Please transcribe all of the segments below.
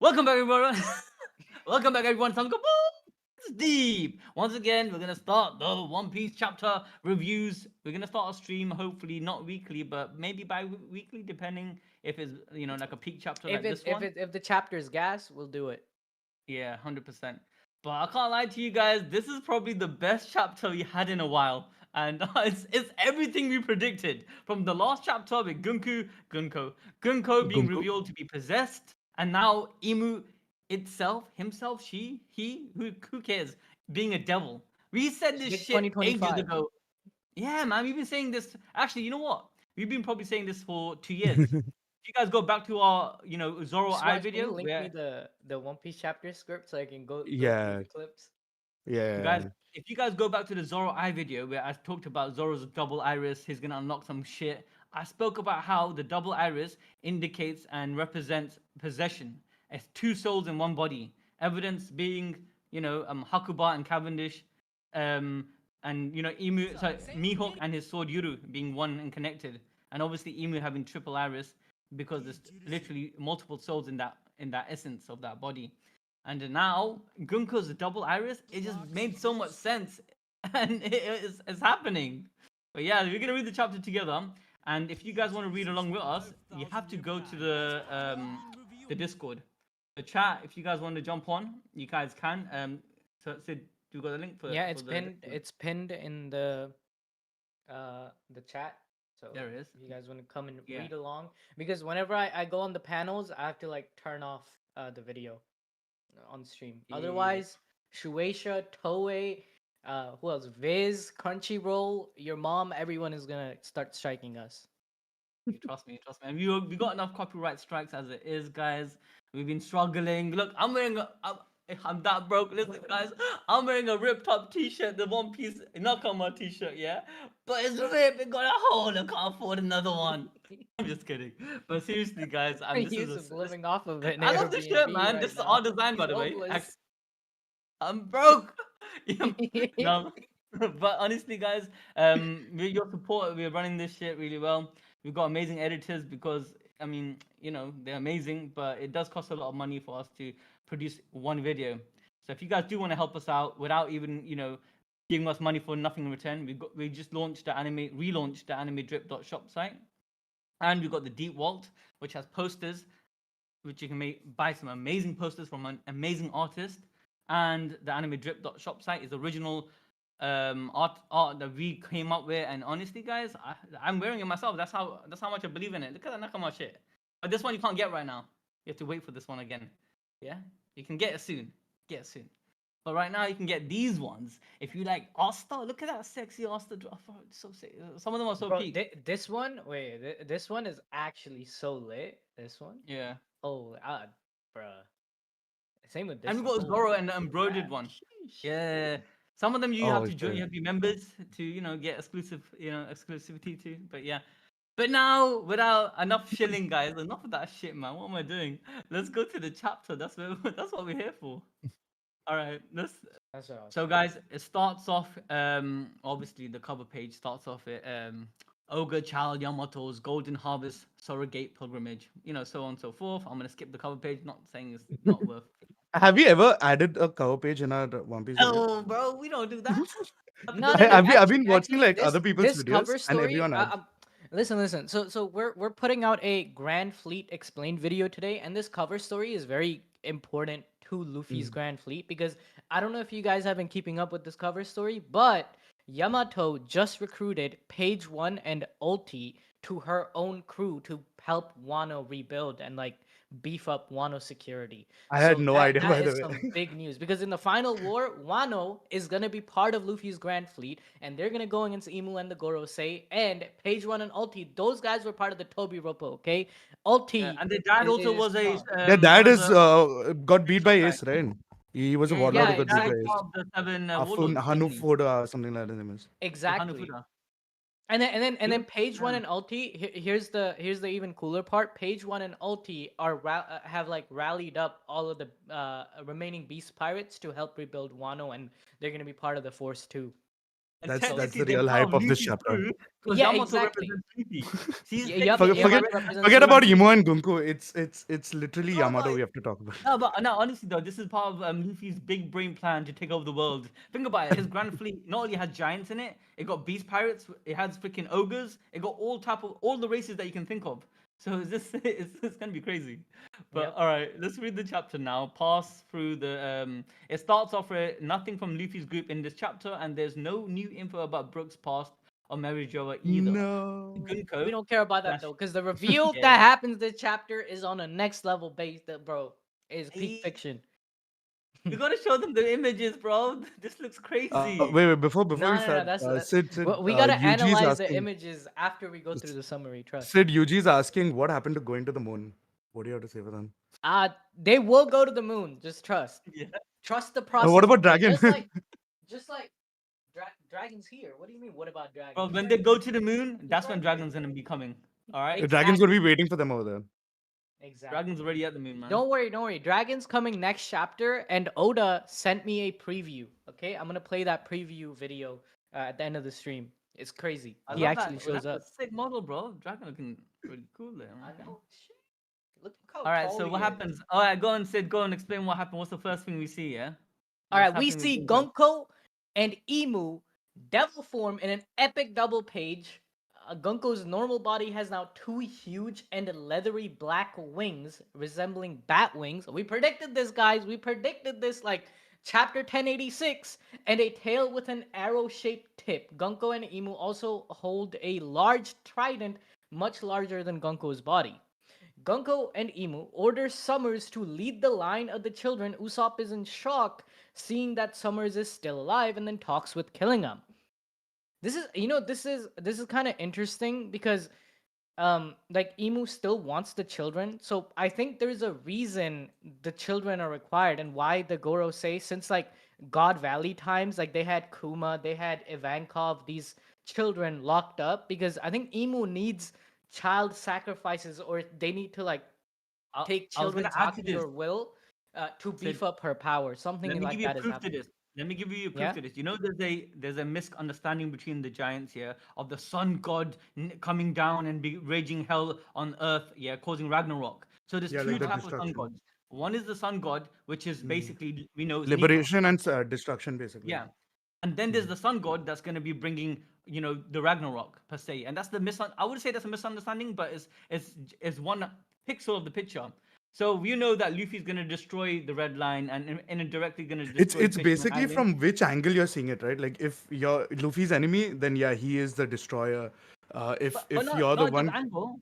Welcome back, everyone. Welcome back, everyone. Some it's deep. Once again, we're gonna start the One Piece chapter reviews. We're gonna start a stream, hopefully not weekly, but maybe bi-weekly, depending if it's like a peak chapter If like it this if one. it if the chapter is gas, we'll do it. Yeah, 100%. But I can't lie to you guys. This is probably the best chapter we had in a while. And it's everything we predicted. From the last chapter with Gunko being Gumku. revealed to be possessed, and now Imu itself, himself, she, he, who cares, being a devil. We said this Big shit ages 2025. ago. Yeah, man, we've been saying this. Actually, you know what? We've been probably saying this for 2 years. If you guys go back to our, Zoro Eye Swatch, can you video, link me where the One Piece chapter script so I can go through Yeah, the clips? guys, yeah. if you guys go back to the Zoro Eye video where I talked about Zoro's double iris, he's gonna unlock some shit. I spoke about how the double iris indicates and represents possession as two souls in one body. Evidence being, Hakuba and Cavendish, um, and Emu, sorry, Mihawk and his sword Yuru being one and connected, and obviously Emu having triple iris because there's literally multiple souls in that essence of that body. And now Gunko's double iris, it just made so much sense, and it's happening. But yeah, we're gonna read the chapter together. And if you guys want to read along with us, you have to go to the Discord, the chat. If you guys want to jump on, you guys can. So Sid, you got the link for Yeah, for it's the pinned. Discord? It's pinned in the chat. So There it is. if you guys want to come and Yeah. read along, because whenever I go on the panels, I have to like turn off the video on stream. Yeah. Otherwise, Shueisha, Toei, who else? Viz, Crunchyroll, your mom, everyone is gonna start striking us. You trust me, trust me. And we got enough copyright strikes as it is, guys. We've been struggling. Look, I'm that broke. Listen, guys, I'm wearing a ripped up t-shirt, the One Piece Nakama t-shirt, yeah? But it's ripped, it got a hole, I can't afford another one. I'm just kidding. But seriously, guys, this is Use of this, living off of an I love this shirt, Airbnb man. This right is now. our design, by He's the way. homeless. I'm broke. Yeah, no, but honestly, guys, with your support, we're running this shit really well. We've got amazing editors because I mean, they're amazing, but it does cost a lot of money for us to produce one video. So if you guys do want to help us out without even, giving us money for nothing in return, we just relaunched the anime drip.shop site, and we've got the Deep Vault, which has posters which you can buy some amazing posters from an amazing artist. And the anime drip.shop site is original art that we came up with. And honestly, guys, I'm wearing it myself. That's how much I believe in it. Look at that Nakama shit. But this one you can't get right now. You have to wait for this one again. Yeah, you can get it soon. Get it soon. But right now you can get these ones. If you like Asta, look at that sexy Asta. So sexy. Some of them are so Bro, peak. this one, wait, this one is actually so lit. This one, Yeah. oh, bruh. Same with And this we one. got Holy Zoro and the embroidered crap! one. Sheesh. Yeah. Some of them you have Oh to join, you shit. have to be members to, get exclusivity to. But yeah. But now, without enough shilling, guys, enough of that shit, man. What am I doing? Let's go to the chapter. That's what we're here for. All right. Let's. That's what I was So, thinking. guys, it starts off. Obviously, the cover page starts off at Ogre Child Yamato's Golden Harvest Surrogate Pilgrimage. So on and so forth. I'm gonna skip the cover page. Not saying it's not worth. Have you ever added a cover page in our One Piece video? Oh, bro, we don't do that. Have to No, go no, to no. the I've Actually, been watching actually, like this other people's this videos cover and story. everyone adds. Listen. So we're putting out a Grand Fleet explained video today, and this cover story is very important to Luffy's Mhm. Grand Fleet because I don't know if you guys have been keeping up with this cover story, but Yamato just recruited Page One and Ulti to her own crew to help Wano rebuild and like beef up Wano security. I had So no that idea that by the is way. some big news because in the final war, Wano is gonna be part of Luffy's Grand Fleet, and they're gonna go against Imu and the Gorosei and Page One and Ulti. Those guys were part of the Toby Roppo. Okay, Yeah, Ulti and the dad also is was a strong. Their one dad of is the got beat by shop guy. Ace, right? He was a Yeah, warlord Yeah, who his got beat dad by is Ace. part exactly, of the seven Afun warlords, wasn't he? Hanufoda, something like that his name is. Yeah, exactly. Hanafuda. And then Dude, Page One man. and Ulti. Here's the even cooler part. Page One and Ulti have like rallied up all of the remaining Beast Pirates to help rebuild Wano, and they're gonna be part of the Force too. And That's technically, the they're real part hype of of this Luffy's chapter. crew because Yeah, Yamato exactly. represents Luffy. She's Yep, technically Forget Yamato direct. represents forget about Luffy. Imo and Gunko. It's literally No, Yamato but we have to talk about. no, but no, honestly though, this is part of Luffy's big brain plan to take over the world. Think about it. His grand fleet not only has giants in it, it got beast pirates, it has freaking ogres, it got all the races that you can think of. So it's just it's gonna be crazy. But Yep. all right, let's read the chapter now. Pass through the. It starts off with nothing from Luffy's group in this chapter, and there's no new info about Brooks' past or Mary Joa either. No. We Gunko don't care about that slash though, because the reveal yeah. that happens this chapter is on a next level base that bro is peak Hey, fiction. we gotta show them the images, bro. This looks crazy. Wait, before we No, start, that's Sid, we gotta Yuji's analyze the asking. images after we go through the summary. Trust. Sid, Yuji's asking what happened to going to the moon. What do you have to say for them? They will go to the moon. Just trust. Yeah. Trust the What process. about Okay, Dragon? just like dragons here. What do you mean? What about Bro, dragons? when they go to the moon, that's when Dragon's gonna be coming. All right, Dragon's gonna be Exactly. waiting for them over there. Exactly. Dragon's already at the moon, man. Don't worry. Dragon's coming next chapter, and Oda sent me a preview. Okay, I'm gonna play that preview video at the end of the stream. It's crazy. I He love actually that. shows That's up. a sick model, bro. Dragon looking really cool there. I Okay. know. Shit. Look how All right, tall so he what is. happens? All right, go on, Sid. Go and explain what happened. What's the first thing we see? Yeah. All What's right, we happening with see Gunko? Gunko and Emu devil form in an epic double page. Gunko's normal body has now two huge and leathery black wings resembling bat wings. We predicted this, guys. We predicted this like chapter 1086, and a tail with an arrow-shaped tip. Gunko and Emu also hold a large trident, much larger than Gunko's body. Gunko and Emu order Summers to lead the line of the children. Usopp is in shock, seeing that Summers is still alive, and then talks with Killingham. This is, this is kind of interesting because, like Emu still wants the children, so I think there's a reason the children are required and why the Goro say since like God Valley times, like they had Kuma, they had Ivankov, these children locked up because I think Emu needs child sacrifices or they need to like take I was gonna children's add to Haki this. or will to Sid, beef up her power. let Something me give like you that is proof to happening. this. Let me give you proof Yeah. to this. You know, there's a misunderstanding between the giants here of the sun god coming down and be raging hell on earth, yeah, causing Ragnarok. So there's Yeah, two like the types of sun destruction, gods. One is the sun god, which is basically we know is Nika. liberation, and destruction, basically. Yeah. And then there's the sun god that's going to be bringing, the Ragnarok per se. And that's I would say that's a misunderstanding, but it's one pixel of the picture. So we know that Luffy's going to destroy the Red Line and indirectly going to It's destroy it's Fishman basically Island. from which angle you're seeing it, right? Like if you're Luffy's enemy, then yeah, he is the destroyer. If But you're the not just one, angle,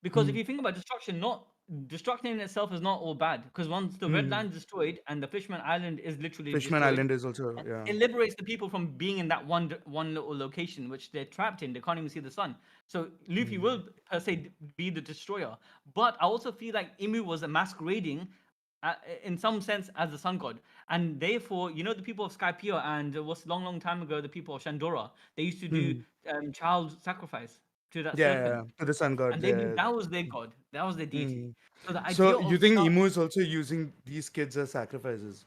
because if hmm, you think about destruction in itself is not all bad. Because once the Red hmm, Line is destroyed and the Fishman Island is literally Fishman destroyed, Island is also, yeah. it liberates the people from being in that one little location which they're trapped in. They can't even see the sun. So Luffy will per se be the destroyer. But I also feel like Imu was a masquerading in some sense as the sun god, and therefore the people of Skypiea and was long time ago the people of Shandora, they used to do Hmm. child sacrifice to that Yeah, yeah, serpent, yeah, to the sun god. and they knew Yeah. that was their god, that was their deity. Hmm. So the idea So you of think Emu is also using these kids as sacrifices?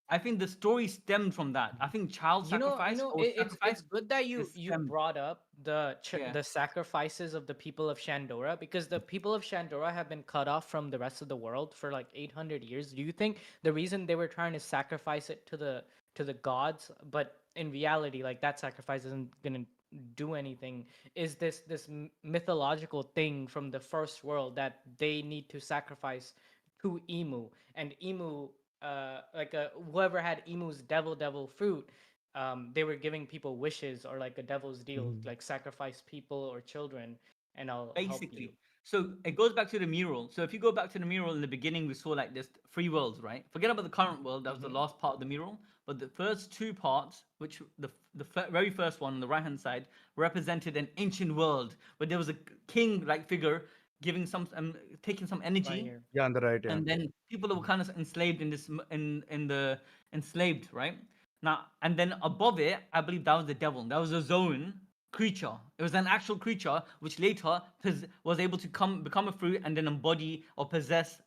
I think the story stemmed from that. I think child sacrifice or It's sacrifice good that you is stemmed. brought up Yeah. the sacrifices of the people of Shandora because the people of Shandora have been cut off from the rest of the world for like 800 years. Do you think the reason they were trying to sacrifice it to the gods, but in reality, like that sacrifice isn't gonna do anything? Is this mythological thing from the first world that they need to sacrifice to Emu and Emu whoever had Emu's devil fruit, they were giving people wishes or like a devil's deal, Hmm. like sacrifice people or children, and I'll help you. Basically. So it goes back to the mural. So if you go back to the mural in the beginning, we saw like this three worlds, right? Forget about the current world. That was the Mm-hmm. last part of the mural. But the first two parts, which very first one on the right hand side, represented an ancient world where there was a king like figure giving taking some Right energy, here. Yeah, on the right, yeah. and then people that were kind of enslaved in this in the enslaved, right? Now and then above it, I believe that was the devil. That was a zone creature. It was an actual creature which later was able to become a fruit and then embody or possess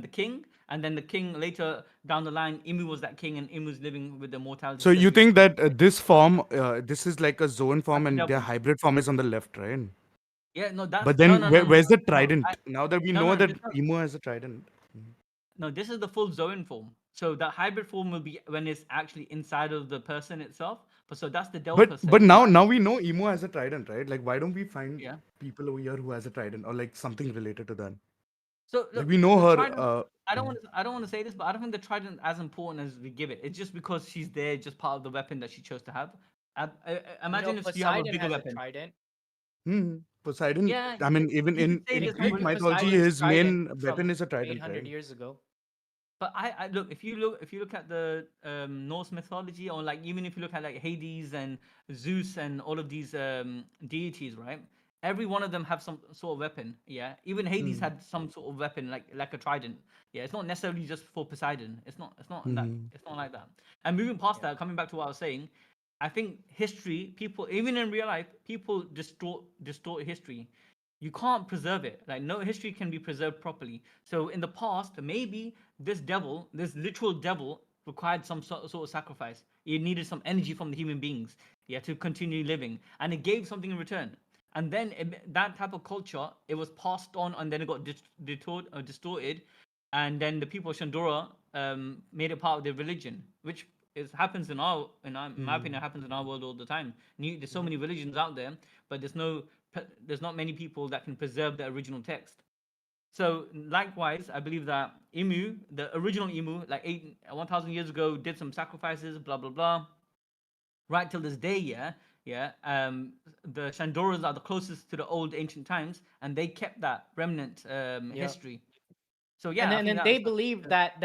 the king, and then the king later down the line, Imu was that king, and Imu's living with the mortality So you stage. think that this form, this is like a zone form, That's the and their devil. hybrid form is on the left, right? Yeah, no, that's But no, then no, no, no, where's the no. I, trident? Now that we no, know no, that this not, Emu has a trident. no. This is the full Zoan form. So the hybrid form will be when it's actually inside of the person itself. But so that's the devil per But se. The now hybrid, we know Emu has a trident, right? Like why don't we find yeah. people over here who has a trident or like something related to that? So Like look, we know the her. trident. I don't want to say this, but I don't think the trident as important as we give it. It's just because she's there, just part of the weapon that she chose to have. Imagine if you have a Poseidon bigger has a weapon. trident. Poseidon. Yeah, I mean, you could even say in this, Greek but mythology, Poseidon's his trident main weapon from is a trident, 800 right? years ago. but I look, if you look at the Norse mythology, or like even if you look at like Hades and Zeus and all of these deities, right? Every one of them have some sort of weapon. Yeah, even Hades Mm. had some sort of weapon, like a trident. Yeah, it's not necessarily just for Poseidon. Mm-hmm. It's not like that. And moving past Yeah. that, coming back to what I was saying, I think history, people, even in real life, people distort history. You can't preserve it. Like no history can be preserved properly. So in the past, maybe this devil, this literal devil, required some sort of sacrifice. It needed some energy from the human beings, yeah, to continue living, and it gave something in return. And then that type of culture, it was passed on, and then it got distorted, and then the people of Shandora made it part of their religion, which happens in my opinion, happens in our world all the time. There's so many religions out there, but there's not many people that can preserve the original text. So likewise, I believe that Imu, the original Imu, like 1,000 years ago, did some sacrifices, blah blah blah. Right till this day, yeah, yeah. The Shandoras are the closest to the old ancient times, and they kept that remnant Yeah. history. So And yeah, I then think and they that's believe that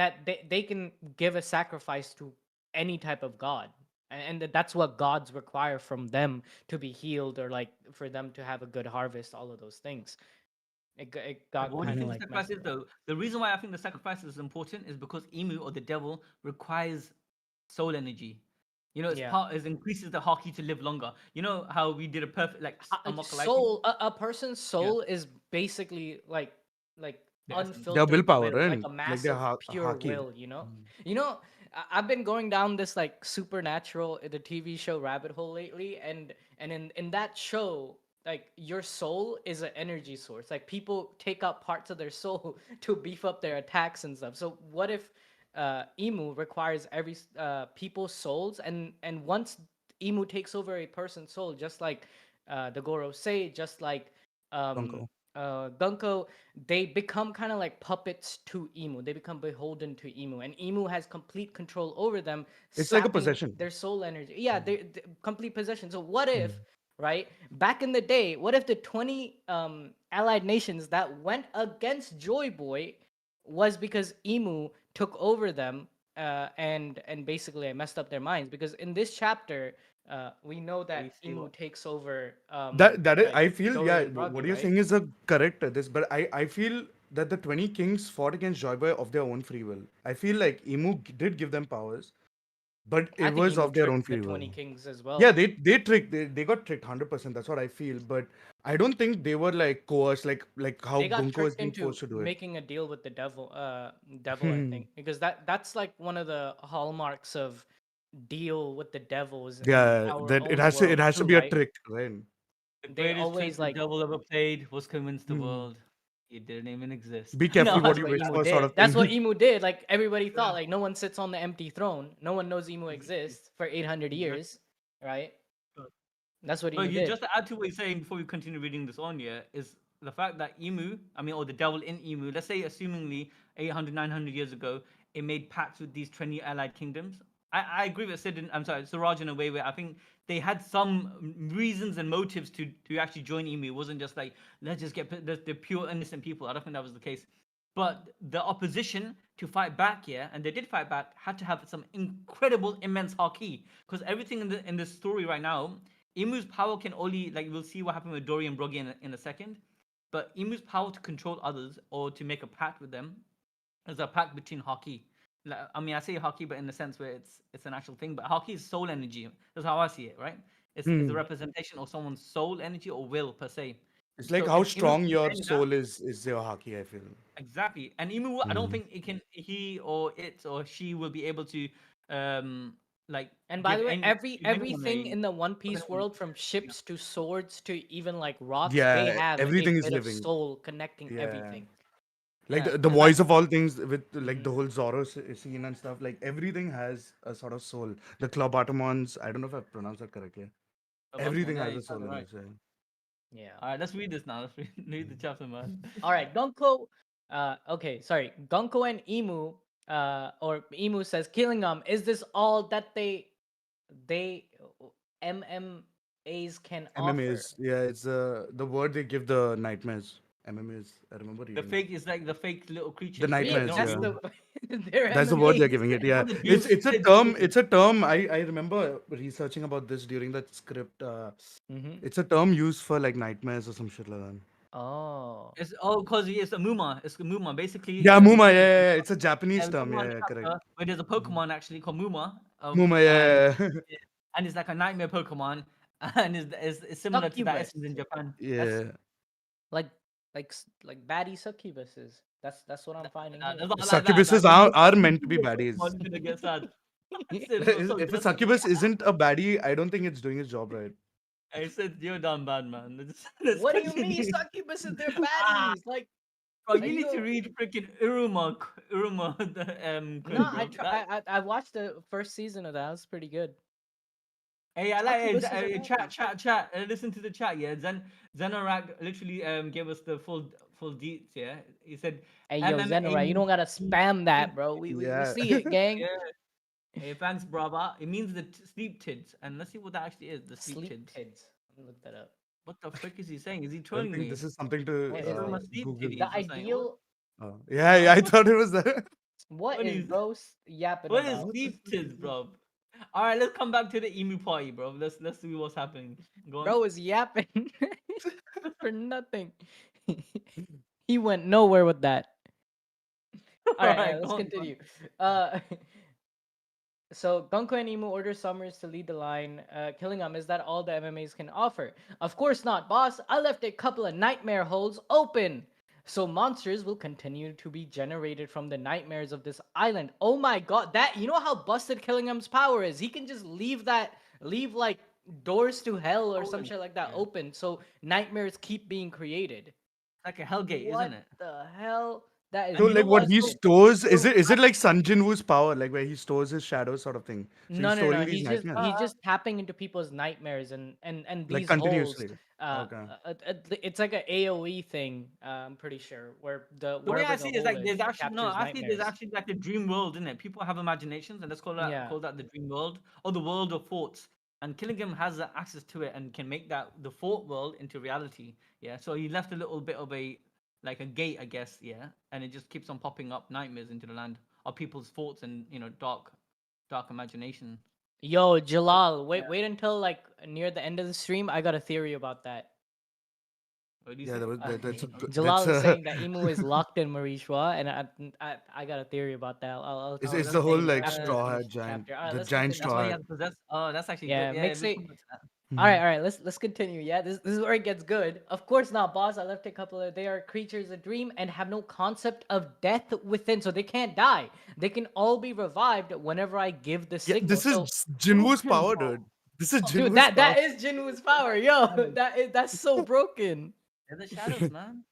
they can give a sacrifice to any type of god. And that's what gods require from them to be healed or like for them to have a good harvest, all of those things. It But got what do you kind of think the like sacrifice messed is, up. though? The reason why I think the sacrifice is important is because Emu, or the devil, requires soul energy. Yeah. It increases the Haki to live longer. You know how we did a perfect, like, a Mokaliki? Soul, a person's Yeah, soul is basically like the essence. Their unfiltered willpower, will, like right? a Like their massive pure haki. will, you know. You know, I've been going down this like supernatural the TV show rabbit hole lately, and in that show, like your soul is an energy source. Like people take out parts of their soul to beef up their attacks and stuff. So what if Emu requires every people's souls, and once Emu takes over a person's soul, just like the Goro say, just like um, Gonko. Gunko, they become kind of like puppets to Emu. They become beholden to Emu, and Emu has complete control over them, It's like a sapping possession. their soul energy. Yeah, they complete possession. So what Mm. if, right? Back in the day, what if the 20 allied nations that went against Joy Boy was because Emu took over them and basically I messed up their minds because in this chapter we know So you that see Emu what? takes over That is, like I feel, Dorry yeah. and Brogy, What you're right? saying is a correct this, but I feel that the 20 kings fought against Joyboy of their own free will. I feel like Emu did give them powers, but I it think was Emu of their own tricked the free will. 20 kings as Yeah, well. they tricked, they got tricked 100%. That's what I feel, but I don't think they were like coerced, like how They got Gunko is tricked being into forced to do it. making a deal with the devil I think because that's like one of the hallmarks of deal with the devils in Yeah, our that own it world has to too, be a right? trick, right? The They greatest trick always the like devil ever played was convince the Hmm. world it didn't even exist. Be No, careful what that's you what wish Emu for, sort did. of That's what thing. Emu did. Like everybody thought, yeah, like no one sits on the empty throne. No one knows Emu exactly, exists for 800 exactly. years, right? That's what Emu But you did. just to add to what you're saying before we continue reading this on, yeah, is the fact that Emu, I mean, or the devil in Emu, let's say, assumingly 800, 900 years ago, it made pacts with these 20 allied kingdoms. I agree with I'm sorry, Suraj in a way where I think they had some reasons and motives to actually join Emu. It wasn't just like, let's just get the pure innocent people. I don't think that was the case. But the opposition to fight back, yeah, and they did fight back, had to have some incredible, immense haki. Because everything in the story right now, Emu's power can only, like we'll see what happened with Dorry and Brogy in a second. But Emu's power to control others or to make a pact with them is a pact between Haki. Like, I mean, I say Haki, but in the sense where it's an actual thing. But Haki is soul energy. That's how I see it, right? It's a Hmm. representation of someone's soul energy or will per se. It's like So how if Emu's strong your containing that, soul is your haki, I feel. Exactly. And Imu, I don't Mm. think he or it or she will be able to like And by give the way, any give anyone everything a in the One give Piece anyone world, from yeah. ships to swords to even like rocks, they Yeah, have a everything is bit of living. soul connecting Yeah. everything. Like Yeah. the It's like voice of all things with like the Hmm. whole Zoro scene and stuff. Like everything has a sort of soul. The Clubatamons, I don't know if I pronounced that correctly. a Pokemon. Everything Yeah, has you a sound soul in right. this. Yeah. Yeah. All right, let's read this now. Let's read the Mm. chapter, man. All right, Gonko. Okay, sorry. Gonko and Emu. Or Emu says, Killingham, is this all that they MMAs can offer? MMAs. Yeah, it's the word they give the nightmares. MMAs. I remember The reading it. fake is like the fake little The creatures. They nightmares. don't That's Yeah. move. the their That's the word they're MMAs. giving it. All Yeah, the it's a doomsday term. creatures. It's a term. I remember researching about this during that script. Mm-hmm. It's a term used for like nightmares or some shit like that. Oh. It's because it's a Muma. It's a Muma. Basically, Yeah, Muma. there's Yeah, yeah, it's a Japanese we're term. talking about Yeah, a yeah, correct. chapter where there's a Mhm. Pokemon actually called Muma, Muma. and Yeah, yeah, it's like a nightmare Pokemon, and it's similar to that Succubus. essence in Japan. That's yeah. like like baddie succubuses. That's what I'm finding That's here. not like that. Succubuses Like when are you meant to see be a Pokemon, baddies. you're gonna get sad. I said, bro, so If a aggressive. succubus isn't a baddie, I don't think it's doing its job right. I said you're done bad, man. Let's What do you mean continue. succubuses? They're Ah, baddies. Like, bro, are you need to you? read freaking Iruma, the No, Quinn, bro. That I watched the first season of that. It was pretty good. hey, I like it. Succubuses are baddies. Chat. Listen to the chat. Yeah, Zenorak literally gave us the full deets. Yeah, he said Hey yo, MMA Zenora, you means don't gotta sleep, spam that, sleep bro. tid. We Yeah. see it, gang. Yeah. Hey, thanks, brother. It means the sleep tids, and let's see what that actually is. The sleep Sleep tids. tids. Let me look that up. What the frick is he saying? Is he I don't trolling think me? this is something to What Is is Iruma it? sleep Google. The titties or something? ideal. Yeah, yeah, I thought it was that. What What is is bro yapping what is about? What the sleep fuck is tids, this? bro? All right, let's come back to the emu party, bro. Let's see what's happening. Go on. Bro is yapping for nothing. He went nowhere with that. All All right, right, let's go on. continue. Uh, so Gonko and Emu order Summers to lead the line, killing him. Is that all the MMAs can offer? Of course not, boss. I left a couple of nightmare holes open. So monsters will continue to be generated from the nightmares of this island. Oh my god, that you know how busted Killingham's power is. He can just leave like doors to hell or some Open. shit like that Yeah. open, so nightmares keep being created. Like a Hellgate, isn't What it? the hell? That is So And you know like what? what he So, busted. stores so is it like Sun Jinwoo's power, like where he stores his shadows sort of thing? So he's No. storing these He's nightmares just tapping into people's nightmares and like these holes. continuously. Okay. It's like a AOE thing. I'm pretty sure where the the way I wherever the see it is hole like is, there's it actually no, captures I see there's nightmares. actually like a dream world, isn't it? People have imaginations, and let's Yeah. call that the dream world or the world of thoughts. And Killingham has access to it and can make that the thought world into reality. Yeah, so he left a little bit of a like a gate, I guess. Yeah, and it just keeps on popping up nightmares into the land of people's thoughts and dark imagination. Yo, Jalal, Yeah, wait until like near the end of the stream. I got a theory about that. what do you Yeah, say? Uh, that's a good Jalal that's is a saying that Emu is locked in Marishwa, and I got a theory about that. it's, Oh, it's that's the whole Say like after we straw uh, finish hat this giant, chapter. All right, the let's giant continue. that's straw why he hat. has possessed. Oh, that's actually good. Yeah, Yeah, mix we'll it. come back to that. Mhm. All right. Let's continue. Yeah, this is where it gets good. Of course not, boss. I left a couple of. They are creatures of dream and have no concept of death within, so they can't die. They can all be revived whenever I give the Yeah, signal. this is So, Jinwoo's Broken, power, bro. dude. This is dude, Jinwoo's that power. is Jinwoo's power, yo. That's so broken. They're the shadows, man.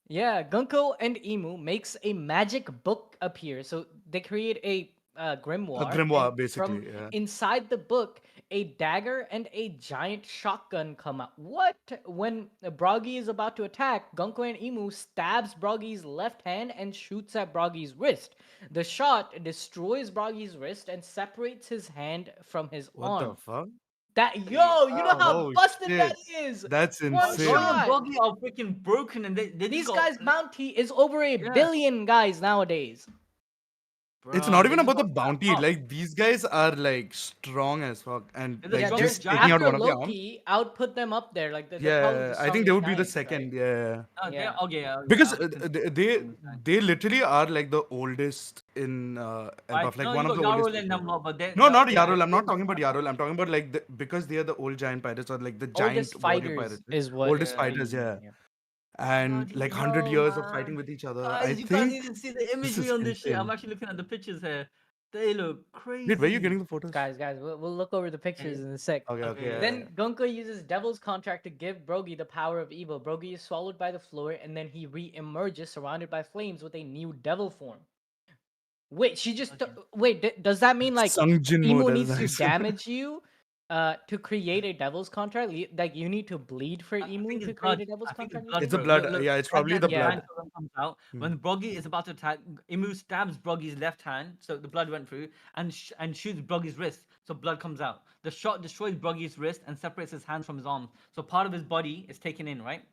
Yeah, Gunko and Emu makes a magic book appear. So they create a A grimoire, and grimoire, from basically. Yeah. inside the book, a dagger and a giant shotgun come out. What? When Brogy is about to attack, Gunko and Emu stabs Brogy's left hand and shoots at Brogy's wrist. The shot destroys Brogy's wrist and separates his hand from his What the arm. fuck? That Hey, yo, you know how Oh busted that shit. is. That's One Dory insane. and shot. Brogy are freaking broken, and they just These got guys' bounty is over a yeah, billion guys nowadays. It's bro. not They even just about the got snapped bounty. up. Like these guys are like strong as fuck, and They're the Yeah, like they're strongest just taking giants. out after one of the arms. Loki output them up there. Like they're probably the Yeah, I think they strongest would be the giants, right? second. Yeah, They're Yeah. okay. because I would consider they, them the they strongest giants. they literally are like the oldest in Right? Elbaph, like No, one you of got the oldest Yarul and people. them lot, but No, not they're Yarul. I'm not old. talking about Yarul. I'm talking about like because they are the old giant pirates or like the giant Oldest warrior fighters pirates, is what oldest Yeah, what fighters. you mean. Yeah, Yeah. and Bloody like 100 hell, years of fighting man. with each other. I Guys, you can't think even see the this imagery is on this shit. I'm insane. actually looking at the pictures here. They look Dude, where are you crazy. getting the photos? Guys, we'll look over the pictures in a sec. Okay, okay, Okay. yeah, Then Gunko uses Devil's Contract to give Brogy the power of evil. Brogy is swallowed by the floor, and then he re-emerges surrounded by flames with a new devil form. Wait, she just Okay. does that mean like Sungjin Emo mode, needs that's to nice. damage you to create a Devil's Contract? Like you need to bleed for I Emu think to it's create blood. a Devil's I think it's Contract, you blood, It's the said? bro. blood. Look, Yeah, it's at the probably end, the the Yeah. blood. time comes out. Hmm. When Broggy is about to attack, Imu stabs Broggy's left hand, so the blood went through, and shoots Broggy's wrist, so blood comes out. The shot destroys Broggy's wrist and separates his hands from his arms, so part of his body is taken in, right?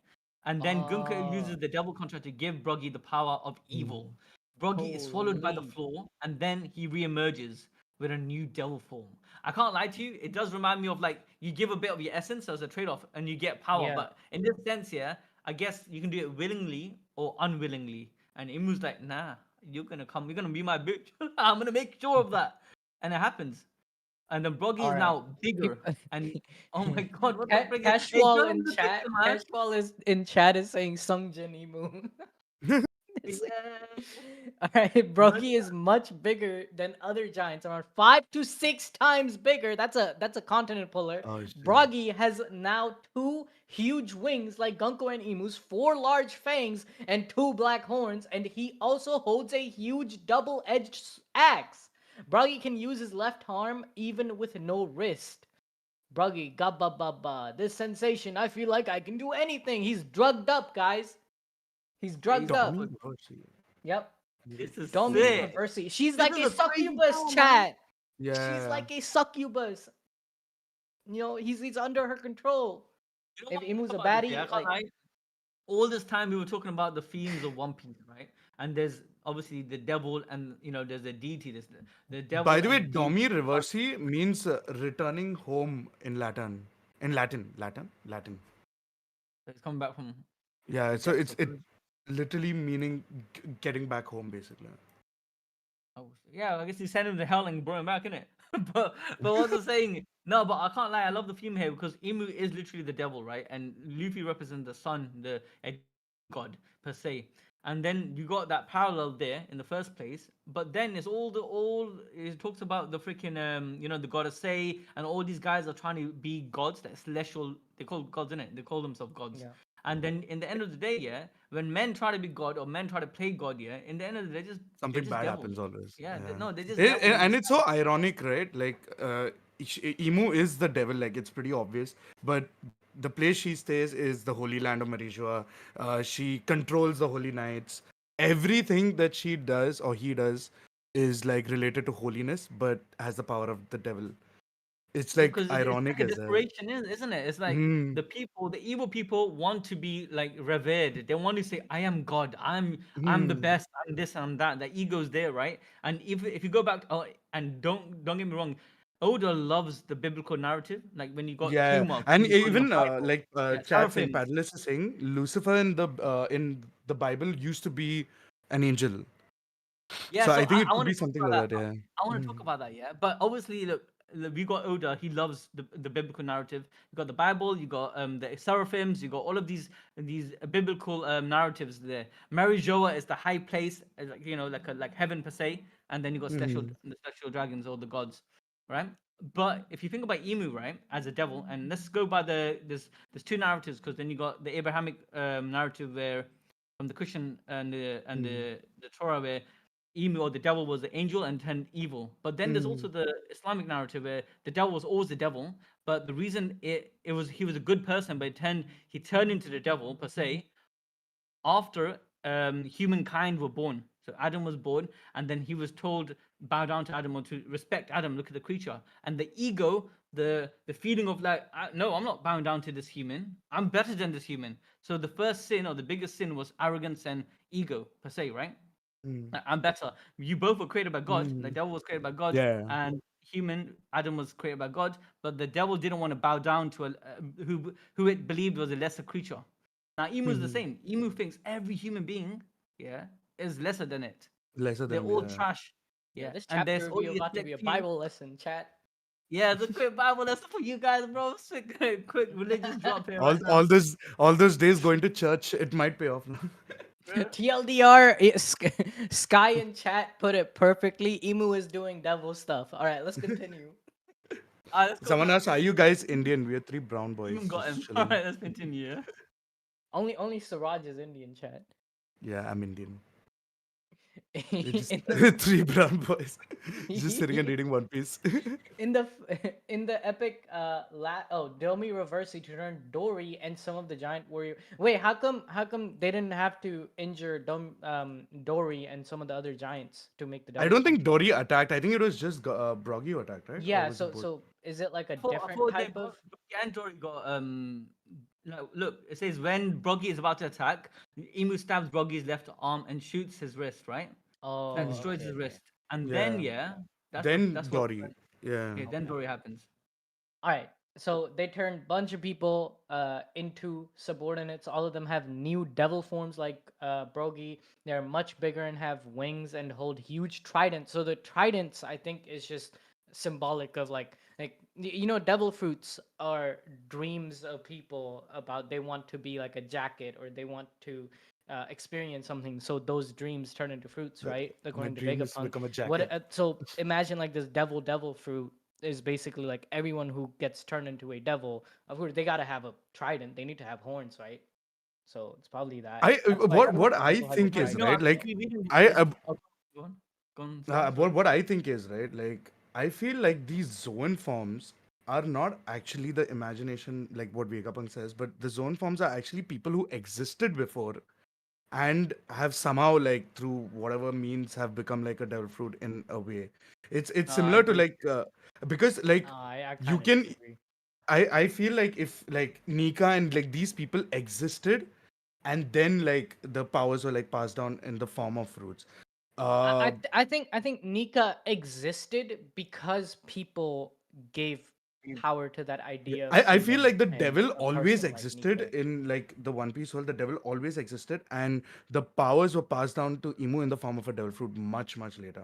And then Gunka Oh, uses the devil contract to give Broggy the power of evil. Hmm. Broggy is swallowed by the holy. floor, and then he re-emerges with a new devil form. I can't lie to you, it does remind me of like you give a bit of your essence as a trade-off and you get power. Yeah. But in this sense, yeah, I guess you can do it willingly or unwillingly. And Imu's like, nah, you're gonna be my bitch. I'm gonna make sure of that. And it happens. And then Broggy All is right. now bigger. And oh my god, what the frick is hey, Cashwall show him in the chat. picture, man. Cashwall is in chat is saying Sungjin Emu. It's like- Yeah. All right, Look, Brogy is much bigger than other giants, around 5 to 6 times bigger. That's a continent puller. Oh, shit. Brogy has now 2 huge wings like Gunko and Emu's, 4 large fangs, and 2 black horns, and he also holds a huge double-edged axe. Brogy can use his left arm even with no wrist. Bruggy, gabba baba. This sensation, I feel like I can do anything. He's drugged up, guys. He's drugged crazy up. Domi power. Reversi. Yep. This is Domi sick. Reversi. She's This like is a a crazy succubus, power, man. chat. She's Yeah. like a succubus. He's under her control. You know If what I think Imu's a about this? Yeah, I baddie, can't like lie. All this time we were talking about the themes of One Piece, right? And there's obviously the devil, and there's a deity. There's the By devil the and way, the deity. Domi Reversi means returning home in Latin. In Latin. So it's coming back from Yeah, the so depths it's of it literally meaning getting back home, basically. oh yeah, I guess he sent him to hell and brought him back, innit? but what was I saying? No, but I can't lie. I love the theme here because Imu is literally the devil, right? And Luffy represents the sun, the a god per se. And then you got that parallel there in the first place. But then it's all it talks about the freaking the goddess say, and all these guys are trying to be gods, that celestial. They call gods, innit? They call themselves gods. yeah. And then in the end of the day, yeah, when men try to be God or men try to play God, yeah, in the end of the day, they're Something just bad devils. happens always. Yeah, Yeah. no, they're just devils. They And just it's so ironic, right? Like, Emu is the devil, like, it's pretty obvious. But the place she stays is the Holy Land of Marisha. She controls the Holy Knights. Everything that she does or he does is like related to holiness, but has the power of the devil. It's like because it's ironic like a as hell. desperation, isn't it? It's like Hmm. the evil people want to be like revered. They want to say, "I am God. I'm the Hmm. best. I'm this. I'm that." The ego's there, right? And if you go back, and don't get me wrong, Oda loves the biblical narrative. Like when you got Yeah, Kima, and Kima in the even Bible, like yeah, chat saying, seraphim. Paddle is saying, Lucifer in the Bible used to be an angel. Yeah, So so I think I it could want be to talk something about like that. that. Yeah. I want to talk Mm. about that, yeah. But obviously, look, we got Oda. He loves the biblical narrative. You got the Bible. You got the seraphims. You got all of these biblical narratives there. Mary Joa is the high place, like like heaven per se, and then you got Mhm. the celestial dragons or the gods, right? But if you think about Emu, right, as a devil, and let's go by there's two narratives because then you got the Abrahamic narrative where from the Christian and Mm. the Torah where Emu or the devil was the angel and turned evil. But then there's also Mm. the Islamic narrative where the devil was always the devil, but the reason it was he was a good person, but he turned into the devil per se after humankind were born. So Adam was born, and then he was told bow down to Adam or to respect Adam. Look at the creature, and the ego, the feeling of like, no, I'm not bowing down to this human. I'm better than this human. So the first sin or the biggest sin was arrogance and ego per se, right? Mm. Like, I'm better. You both were created by God. The Mm. devil was created by God, Yeah. and human Adam was created by God. But the devil didn't want to bow down to who it believed was a lesser creature. Now Emu is the Mhm. same. Emu thinks every human being, yeah, is lesser than it. Lesser They're than all yeah. trash. Yeah, Yeah, this and chapter there's review only a about to be select a few. Bible lesson, chat. Yeah, the quick Bible lesson for you guys, bro. Quick religious drop here all right all now. those all those days going to church, it might pay off now. TLDR, Sky in chat put it perfectly. Emu is doing devil stuff. All right, let's continue. Let's go Someone back. asked, "Are you guys Indian?" We are three brown Even boys got just him. All chilling. right, let's continue. Yeah? Only Siraj is Indian chat. Yeah, I'm Indian. We're just in the three brown boys just sitting and reading One Piece. in the in the epic Domi Reversi turned Dory and some of the giant warrior. Wait, how come they didn't have to injure Dory and some of the other giants to make the I devil don't think species? Dory attacked. I think it was just Broggy who attacked, right? Or Yeah, was it so both? so is it like a I different thought they type of? and Dory got no, look, it says when Broggy is about to attack, Emu stabs Broggy's left arm and shoots his wrist, right? And Oh, destroys okay, his okay. wrist. And then Yeah. yeah, Then that's what Dory. Yeah. okay, then Dory happens. All right. So they turned bunch of people into subordinates. All of them have new devil forms like Brogy. They're much bigger and have wings and hold huge tridents. So the tridents, I think, is just symbolic of devil fruits are dreams of people about they want to be like a jacket or they want to experience something. So those dreams turn into fruits, Uh, right? My According to dream is to Vegapunk. become a What? jacket. So imagine like this devil fruit is basically like everyone who gets turned into a devil. Of course, they gotta have a trident. They need to have horns, right? So it's probably that. I That's why what devil I also has a think No, is no, trident. right. I'm Like actually reading I this. Oh, go on. Go on, Siraj, sorry. what I think is right. Like I feel like these zone forms are not actually the imagination, like what Vegapunk says, but the zone forms are actually people who existed before and have somehow like through whatever means have become like a devil fruit in a way. It's No, I similar to agree. like because like I you kind of can disagree. I feel like if like Nika and like these people existed and then like the powers were like passed down in the form of fruits. Uh I think Nika existed because people gave power to that yeah, idea of I feel freedom like the and devil a always person like existed Nika. in like the One Piece world. The devil always existed, and the powers were passed down to Imu in the form of a devil fruit much later.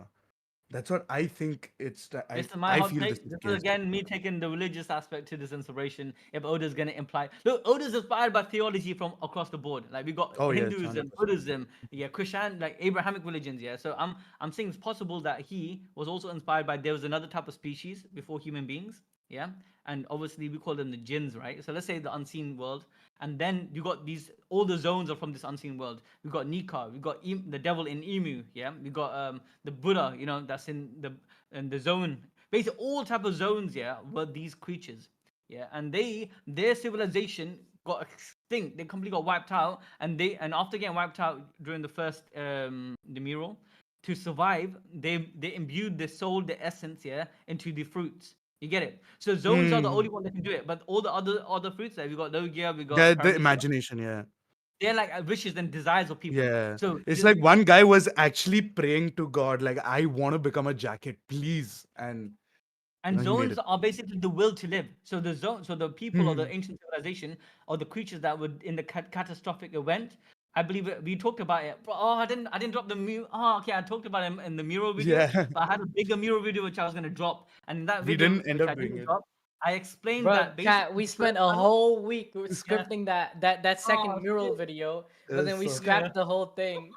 That's what I think. This is my I hot feel this take. is This the is case. again me taking the religious aspect to this inspiration. If Oda's gonna imply, look, Oda's inspired by theology from across the board. Like we got Oh yes, Hinduism, 100%. Buddhism, yeah, Christian, like Abrahamic religions, yeah. So I'm saying it's possible that he was also inspired by there was another type of species before human beings, yeah. And obviously we call them the jinns, right? So let's say the unseen world, and then you got these all the zones are from this unseen world. We got Nika, we got the devil in Emu, yeah. We got the Buddha, you know, that's in the zone. Basically, all type of zones, yeah, were these creatures, yeah, and their civilization got extinct. They completely got wiped out, and after getting wiped out during the first the mural, to survive, they imbued the soul, the essence, yeah, into the fruits. You get it? So zones are the Hmm. only one that can do it, but all the other fruits, like we got Logia, we got The Paramecia, imagination, yeah. they're like wishes and desires of people. Yeah. So It's like one guy was actually praying to God, like, I want to become a jacket, please. And and he made zones it. are basically the will to live. So the zone, so the people or Hmm. the ancient civilization or the creatures that would in the catastrophic event. I believe we talked about it. Oh, I didn't drop the mural. Oh, okay, I talked about it in the mural video, Yeah. but I had a bigger mural video which I was gonna drop. And in that We video, didn't end which up I doing didn't it. drop, I explained Bro, that chat, basically we the first spent a one, whole week yeah. scripting that second Oh mural shit. video, but then Yes, we so Yeah. scrapped the whole thing.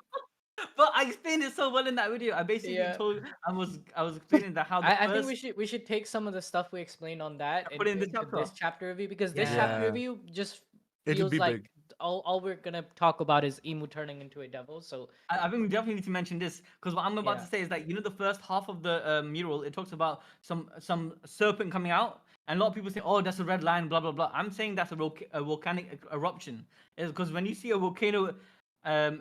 But I explained it so well in that video. I basically Yeah. told I was explaining that how the I think first we should take some of the stuff we explained on that I put it in the into chapter. this chapter review because this chapter Yeah. yeah, review just it'll feels be like big. all we're gonna talk about is Emu turning into a devil. So I think we definitely need to mention this because what I'm about to yeah. say is that you know the first half of the mural it talks about some serpent coming out and a lot of people say oh that's a red line blah blah blah. I'm saying that's a volcanic eruption is because when you see a volcano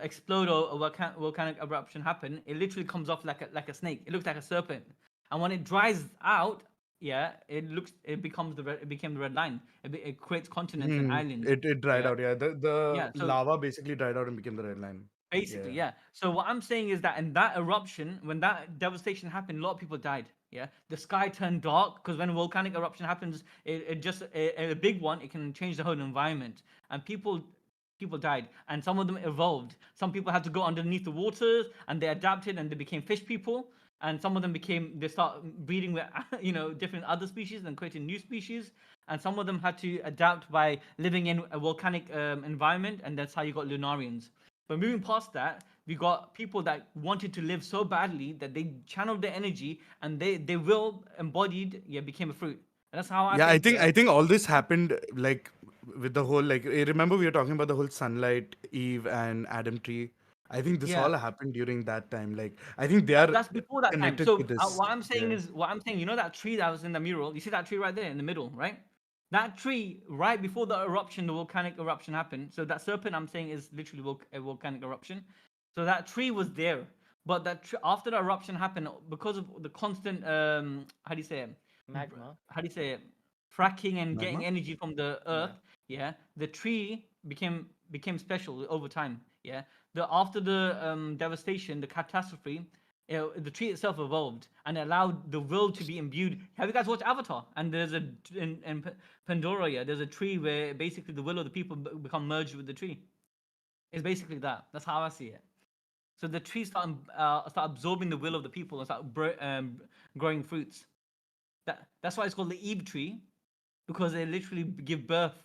explode or a volcanic eruption happen it literally comes off like a snake. It looks like a serpent and when it dries out yeah it becomes it became the red line. It creates continents and Hmm. islands. It dried Yeah, out. Yeah, the yeah. So lava basically dried out and became the red line. basically, Yeah. yeah. So what I'm saying is that in that eruption, when that devastation happened, a lot of people died. Yeah, the sky turned dark because when a volcanic eruption happens, it just a big one. It can change the whole environment, and people. people died, and some of them evolved. Some people had to go underneath the waters, and they adapted, and they became fish people. And some of them they start breeding with different other species and creating new species. And some of them had to adapt by living in a volcanic environment, and that's how you got Lunarians. But moving past that, we got people that wanted to live so badly that they channeled their energy, and they will embodied, became a fruit. And that's how I Yeah, I think. think I think all this happened like with the whole like remember we were talking about the whole sunlight, Eve and Adam tree. I think this Yeah, all happened during that time. Like I think they are that's before that time. connected to So this. Yeah. what I'm saying, that tree that was in the mural. You see that tree right there in the middle, right? That tree right before the eruption, the volcanic eruption happened. So that serpent I'm saying is literally a volcanic eruption. So that tree was there, but after the eruption happened, because of the constant how do you say it? Magma. How do you say it? Fracking and getting Magma? energy from the Yeah. earth. Yeah, the tree became special over time. Yeah, the after the devastation, the catastrophe, the tree itself evolved and allowed the will to be imbued. Have you guys watched Avatar? And there's in Pandora, yeah, there's a tree where basically the will of the people become merged with the tree. It's basically that. That's how I see it. So the trees start absorbing the will of the people and start growing fruits. That's why it's called the Eve tree, because they literally give birth.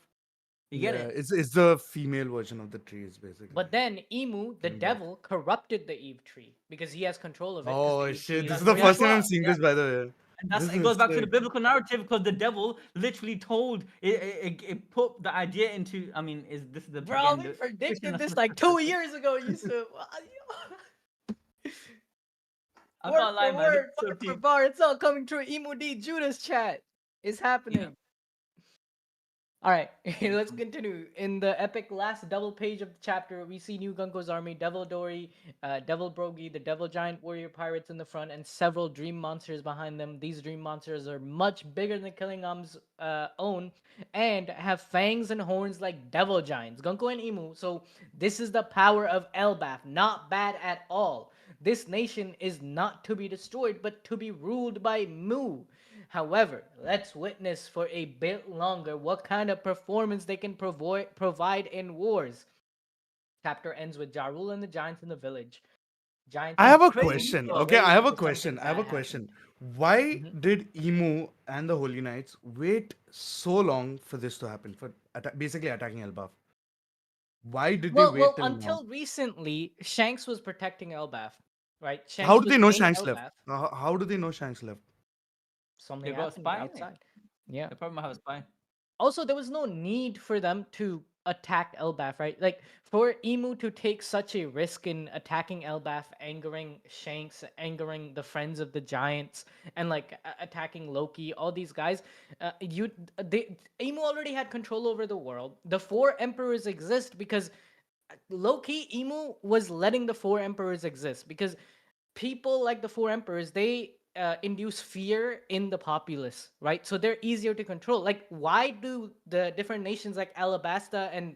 You get Yeah, it? it's the female version of the trees basically. But then Emu, the Coming back. devil, corrupted the Eve tree because he has control of it. Because the Oh Eve tree shit! This is is the That's first time original. I'm what. seeing Yeah. this, by the way. And This it is goes back to the sick. biblical narrative, because the devil literally told it put the idea into. I mean, is this is the Bro, again we the predicted Christian this like 2 years ago, Yusuf. I Word can't lie, for man. This word, is so bar for deep. bar. It's all coming through Emu D Judas chat. It's Yeah. happening. All right, let's continue. In the epic last double page of the chapter, we see New Gunko's army, Devil Dory, Devil Brogy, the Devil Giant Warrior Pirates in the front, and several dream monsters behind them. These dream monsters are much bigger than Killingham's own and have fangs and horns like Devil Giants, Gunko and Emu. So this is the power of Elbaph. Not bad at all. This nation is not to be destroyed, but to be ruled by Mu. However, let's witness for a bit longer what kind of performance they can provide in wars. Chapter ends with Jarul and the giants in the village. Giants I are have a Crazy. question. Okay, I afraid have a because question. something I have a bad happened. question. Why Mhm. did Emu and the Holy Knights wait so long for this to happen? For basically attacking Elbaf. Why did they Well, wait till now? until recently, Shanks was protecting Elbaf, right? How Shanks do was they know in Shanks left? Elbaf. How do they know Shanks left? Something They got a happened spy in it. outside. Yeah. They probably might have a spy. Also, there was no need for them to attack Elbaf, right? Like for Emu to take such a risk in attacking Elbaf, angering Shanks, angering the friends of the giants, and like attacking Loki, all these guys. Emu already had control over the world. The four emperors exist because low-key Emu was letting the four emperors exist because people like the four emperors, they induce fear in the populace, right? So they're easier to control. Like, why do the different nations like Alabasta and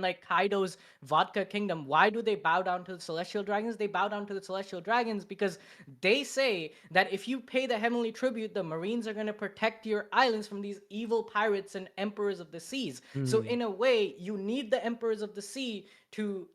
like Kaido's vodka kingdom, why do they bow down to the celestial dragons? They bow down to the celestial dragons because they say that if you pay the heavenly tribute, the marines are going to protect your islands from these evil pirates and emperors of the seas. So Hmm. in a way, you need the emperors of the sea to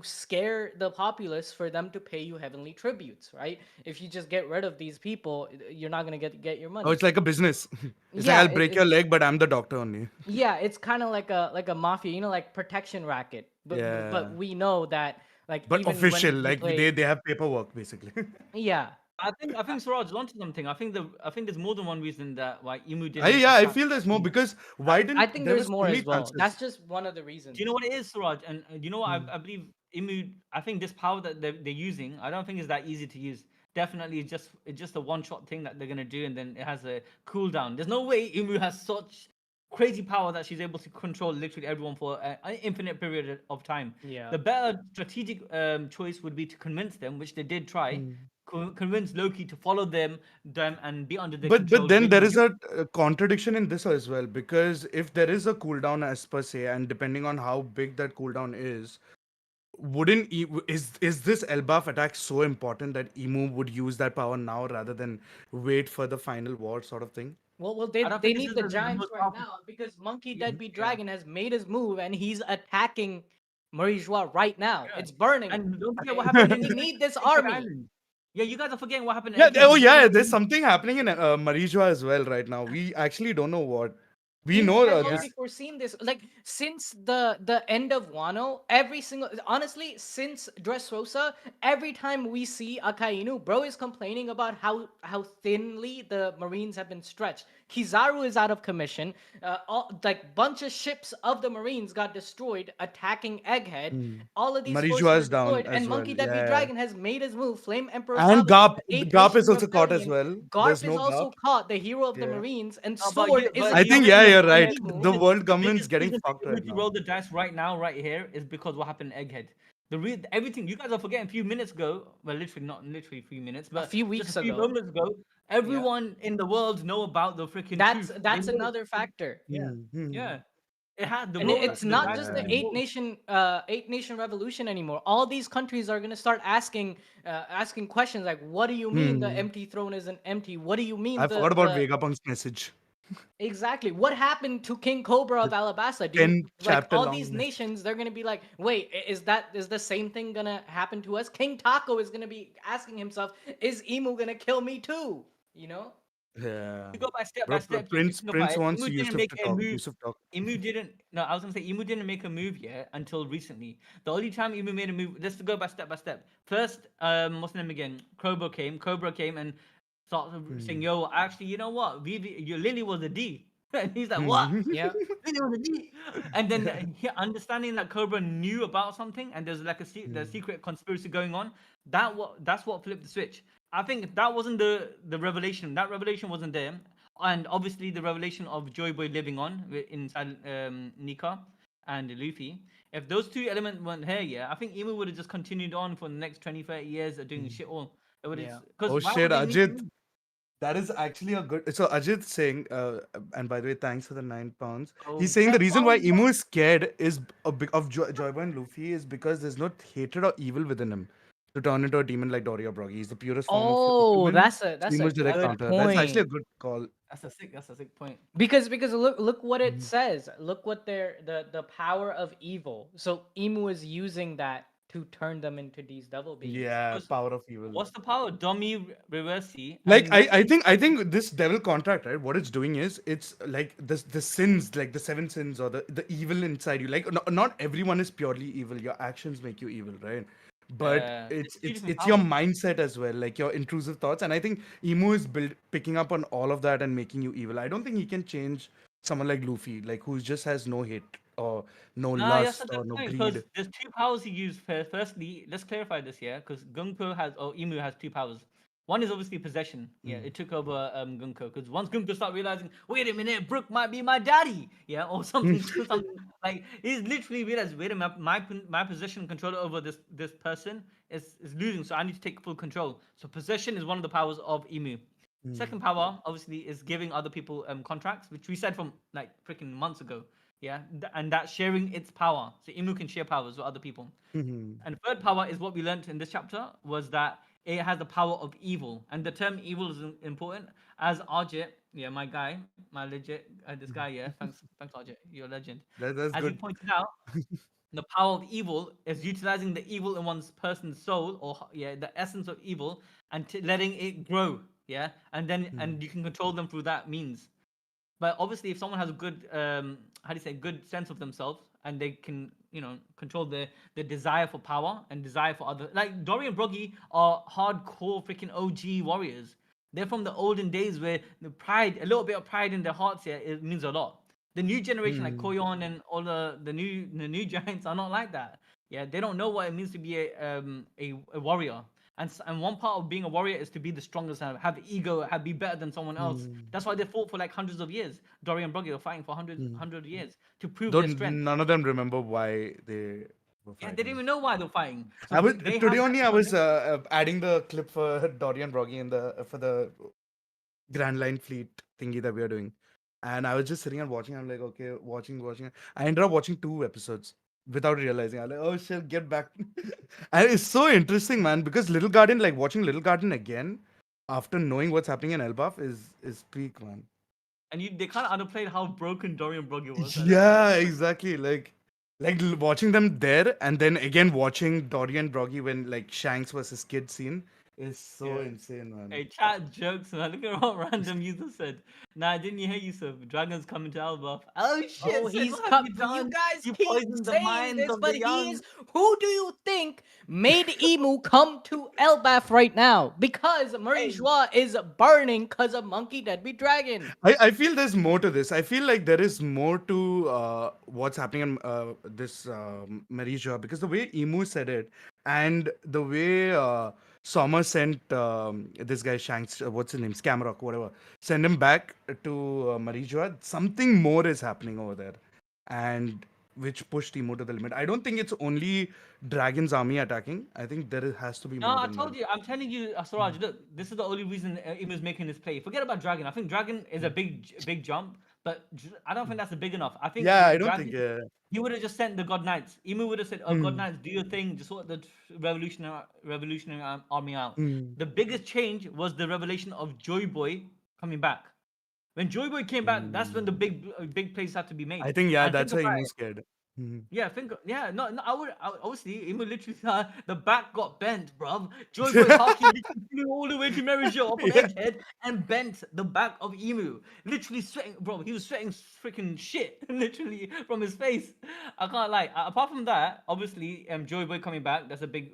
scare the populace for them to pay you heavenly tributes, right? If you just get rid of these people, you're not going to get your Oh, money. it's like a business. It's like Yeah, I'll break your leg, but I'm the doctor only. yeah, it's kind of like a mafia, like protection racket. But Yeah, we know that like but even official. when we Like play, they have paperwork basically. yeah, I think Suraj onto something. I think there's more than one reason that why Emu I didn't yeah, I attack. feel there's more Emu. because Uh, why I didn't think there there's was so more many as well. That's chances? just one of the Do you know reasons. what it is, Suraj? And do you know what? Hmm. I believe Emu. I think this power that they're using, I don't think is that easy to use. Definitely, it's just a one-shot thing that they're gonna do, and then it has a cooldown. There's no way Emu has such crazy power that she's able to control literally everyone for an infinite period of time. Yeah. The better strategic choice would be to convince them, which they did try, Hmm. convince Loki to follow them and be under their But control. then there Bring is a contradiction in this as well because if there is a cooldown as per se, and depending on how big that cooldown is, wouldn't is this Elbaf attack so important that Emu would use that power now rather than wait for the final war sort of thing? Well, I don't they think this need is the the giants most right powerful. now because Monkey Yeah, Deadbeat yeah, Dragon has made his move and he's attacking Marie Joie right now. yeah. It's burning. And don't forget Okay, what happened we in need this Egghead army. Island. Yeah, you guys are forgetting what happened in Yeah. Egghead. Oh Did you yeah. remember? There's something happening in Marijua as well right now. We actually don't know what. We Emu know has Yeah. already this. foreseen this. Like since the end of Wano, every single honestly, since Dressrosa, every time we see Akainu, bro is complaining about how thinly the Marines have been stretched. Kizaru is out of commission. Like bunch of ships of the Marines got destroyed attacking Egghead. All of these forces Marijua are is down deployed, as and well. Monkey Yeah. Deadbeat Yeah. Dragon has made his move. Flame Emperor And Saga, Garp. the Eighth Garp is Nation also caught as Rebellion. well. Garp There's is no Garp. also caught, the hero of the Yeah. Marines, and But Sword is I you know think, what yeah, the you're attacking right. Emu. The world government's biggest getting reason for fucked Emu right to now. roll the dice right now, right here, is because what happened in Egghead. Everything you guys are forgetting a few minutes ago. Well, literally not literally a few minutes, A but few just a weeks few ago. moments ago, Yeah. everyone in the world know about the freaking That's truth. They that's know. another factor. Yeah, yeah. It had the And roll. it's The not dice just has the Yeah. been rolled. eight nation revolution anymore. All these countries are gonna start asking questions like, what do you mean the Hmm. empty throne isn't empty? What do you mean I forgot about the Vegapunk's message. exactly what happened to King Cobra of The Alabasta? Do you 10 like chapter all long these message. nations? They're gonna be like, wait, is the same thing gonna happen to us? King Taco is gonna be asking himself, is Emu gonna kill me too? You know? Yeah. You go by Bro, step. You Prince think about Prince it. wants Emu didn't Yusuf make to a talk. move. Yusuf talk. Emu didn't. No, I was gonna say Emu didn't make a move yet until recently. The only time Emu made a move. Let's go by step. First, what's the name again? Cobra came and started saying, Hmm. "Yo, actually, you know what? Your Lily was a D." And he's like, "What? Hmm. Yeah. Lily was a D?" And then understanding that Cobra knew about something and there's like the Hmm. secret conspiracy going on. That's what flipped the switch. I think if that wasn't the revelation, that revelation wasn't there, and obviously the revelation of Joy Boy living on inside Nika and Luffy. If those two elements weren't here, yeah, I think Emu would have just continued on for the next 20, 30 years of doing shit all. It would have, Yeah. because Oh why shit, would they need to Ajit. move? That is actually a good. So Ajit saying, and by the way, thanks for the £9. He's Oh, saying the 10 reason why pounds, Emu is scared is of Joyboy and Luffy is because there's no hatred or evil within him to turn into a demon like Dory or Brogy. He's the purest form of Oh, human. that's a Emu's direct good good. counter. That's actually a point. good call. That's a sick point. Because look what it Mhm. says. Look what the power of evil. So Emu is using that to turn them into these devil beings. Yeah, Because power of evil. what's the power? Domi Reversi Like and Reversi. I think this devil contract, right? What it's doing is it's like the sins, like the seven sins or the evil inside you. Like not everyone is purely evil. Your actions make you evil, right? But There's two different it's your powers. mindset as well, like your intrusive thoughts. And I think Emu is picking up on all of that and making you evil. I don't think he can change someone like Luffy, like who just has no hate or no Nah, that's a lust good or no point because greed. there's two powers he used. Firstly, let's clarify this here because Gunko has or Emu has two powers. One is obviously possession. Yeah, it took over Gunko because once Gunko start realizing, wait a minute, Brook might be my daddy. Yeah, or something like he's literally realized, wait a minute, my possession and control over this person is losing, so I need to take full control. So possession is one of the powers of Emu. Second power, obviously, is giving other people contracts, which we said from like freaking months ago. Yeah, and that's sharing its power. So Imu can share powers with other people. Mhm. And third power is what we learned in this chapter was that it has the power of evil, and the term evil is important. As Arjit, yeah, my guy, my legit, this guy, yeah, thanks, Arjit, you're a legend. That's As he good. pointed out, the power of evil is utilizing the evil in one's person's soul, or yeah, the essence of evil, and letting it grow. Yeah, and then and you can control them through that means. But obviously, if someone has a good, how do you say, good sense of themselves, and they can, control their desire for power and desire for other, like Dorry and Brogy are hardcore freaking OG warriors. They're from the olden days where the pride, a little bit of pride in their hearts here, it means a lot. The new generation, like Mhm. Koyon and all the new giants, are not like that. Yeah, they don't know what it means to be a warrior. And one part of being a warrior is to be the strongest and have ego, be better than someone else. Mhm. That's why they fought for like hundreds of years. Dory and Brogy were fighting for Mhm. hundred years to prove Though their strength. none of them remember why they were Yeah, they didn't fighting. even know why they're fighting. So I was they have today that only. I was knowledge. adding the clip for Dory and Broggy in the for the Grand Line Fleet thingy that we are doing, and I was just sitting and watching. I'm like, okay, watching. I ended up watching 2 episodes without realizing. I'm like, oh shit, get back. And it's so interesting, man, because Little Garden, like watching Little Garden again after knowing what's happening in Elbaph is peak, man. and they kind of underplayed how broken Dorry and Brogy was. Yeah, exactly. Watching them there, and then again watching Dory and Brogy when like Shanks versus Kid scene is so Yeah. insane, man. Hey, chat jokes, man. Look at what random user said. Nah, didn't you hear Yusuf? Dragons coming to Elbaph. Oh Oh, shit, Sid, he's what have cut. you You done? guys You keep poisoned the saying minds this, of but the he young. is. Who do you think made Emu come to Elbaph right now? Because Marie Hey, Joie is burning because of Monkey Deadbeat Dragon. I feel there's more to this. I feel like there is more to what's happening in this Marija, because the way Emu said it and the way Sommer sent this guy Shanks, what's his name, Scamrock, whatever, send him back to Marija, something more is happening over there, and which pushed Emu to the limit. I don't think it's only Dragon's army attacking. I think has to be no, more I than that. told you. I'm telling you, Suraj. Look, this is the only reason Imu's making this play. Forget about Dragon. I think Dragon is a big jump, but I don't think that's a big enough. I think Yeah, I don't Dragon. think. He would have just sent the God Knights. Emu would have said, "Oh, God Hmm. Knights, do your thing. Just sort the revolutionary army out." Hmm. The biggest change was the revelation of Joy Boy coming back. When Joy Boy came back, that's when the Hmm. big plays had to be made. I think yeah, And think that's why about Emu's it. scared. Mhm. Yeah, yeah, no, obviously, Emu literally, the back got bent, bruv. Joy Boy Haki literally flew all the way to Merisho off of Yeah. Egghead and bent the back of Emu. Literally sweating, bro. He was sweating freaking shit, literally, from his face. I can't lie. Apart from that, obviously, Joy Boy coming back, that's a big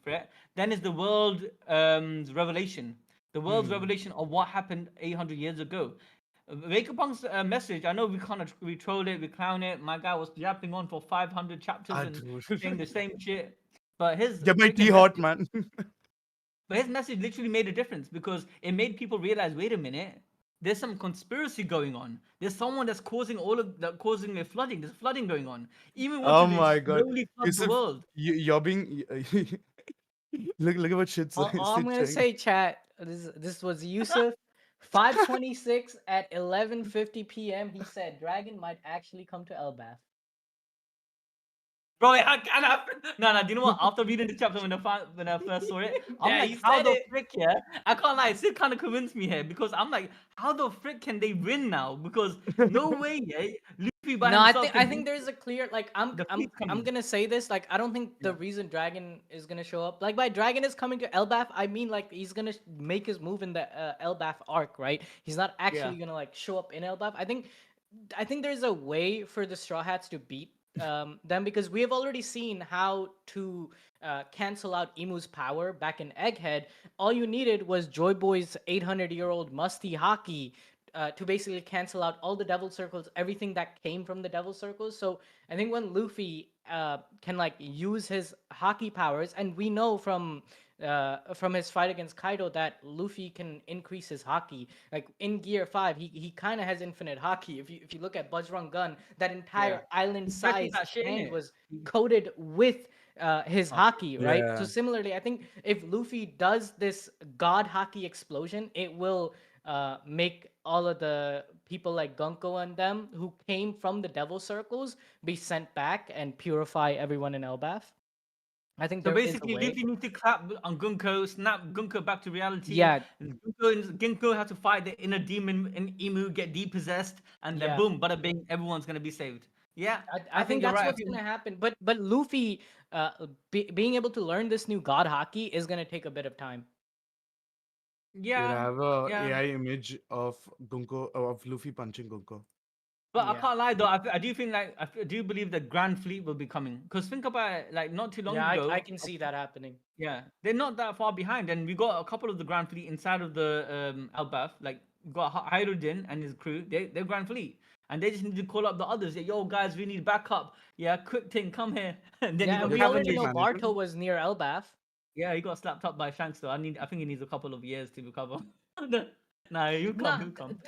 threat. Then is the world revelation. The world's Hmm. revelation of what happened 800 years ago. Vegapunk's message, I know we troll it, we clown it. My guy was yapping on for 500 chapters Ah, and dude. saying the same shit. But his Get my tea freaking hot, message, man. literally made a difference because it made people realize, wait a minute, there's some conspiracy going on. There's someone that's causing causing a flooding. There's flooding going on. Even Oh wanted to my god, slowly flood the Yusuf, world. you're being look at what All I'm Sid gonna saying. say, chat. This was Yusuf. 5:26 at 11:50 p.m. He said Dragon might actually come to Elbaph. Bro, it can happen. No, do you know what? After reading the chapter when I first saw it, I'm Yeah, like, he how said the it. frick, yeah? I can't lie, Sid kind of convinced me here because I'm like, how the frick can they win now? Because no way, yeah, Luffy by No, I himself think I can think beat there's a clear like I'm the I'm fleet's I'm coming. gonna say this like I don't think the Yeah, reason Dragon is gonna show up like by Dragon is coming to Elbaph I mean like he's gonna make his move in the Elbaph arc, right? He's not yeah. actually gonna like show up in Elbaph. I think there's a way for the Straw Hats to beat them because we have already seen how to cancel out Emu's power back in Egghead. All you needed was Joy Boy's 800-year-old musty Haki to basically cancel out all the devil circles, everything that came from the devil circles. So I think when Luffy can like use his Haki powers, and we know from his fight against Kaido that Luffy can increase his Haki. Like in Gear 5, he kind of has infinite Haki. If you look at Buzz Gun, that Yeah. entire He stretches island-sized that shit in hand it. was coated with his Haki, right? So Yeah. similarly, I think if Luffy does this God Haki explosion, it will make all of the people like Gunko and them who came from the devil circles be sent back and purify everyone in Elbaph. I think So there is a basically, way. Luffy needs to clap on Gunko, snap Gunko back to reality. Yeah, And Gunko has to fight the inner demon in Emu, get depossessed, and then yeah. boom, bada bing, everyone's gonna be saved. Yeah, I I think think you're that's right. I what's think gonna happen. But Luffy, being able to learn this new God Haki is gonna take a bit of time. Dude, yeah, I have a yeah. AI image of Gunko of Luffy punching Gunko. But I Yeah, can't lie though. I do think like I do believe the Grand Fleet will be coming. Cause think about it, like not too long yeah. I ago. can see that happening. Yeah, they're not that far behind, and we got a couple of the Grand Fleet inside of the Elbaph. Like we got Hyrule and his crew. They're Grand Fleet, and they just need to call up the others. Yeah, yo guys, we need backup. Yeah, quick thing, come here. And then you Yeah, and got They we have a already fleet know Cavendish. manager. Barto was near Elbaph. Yeah, he got slapped up by Shanks. Though I think he needs a couple of years to recover. Nah, he'll come. Nah, He'll come.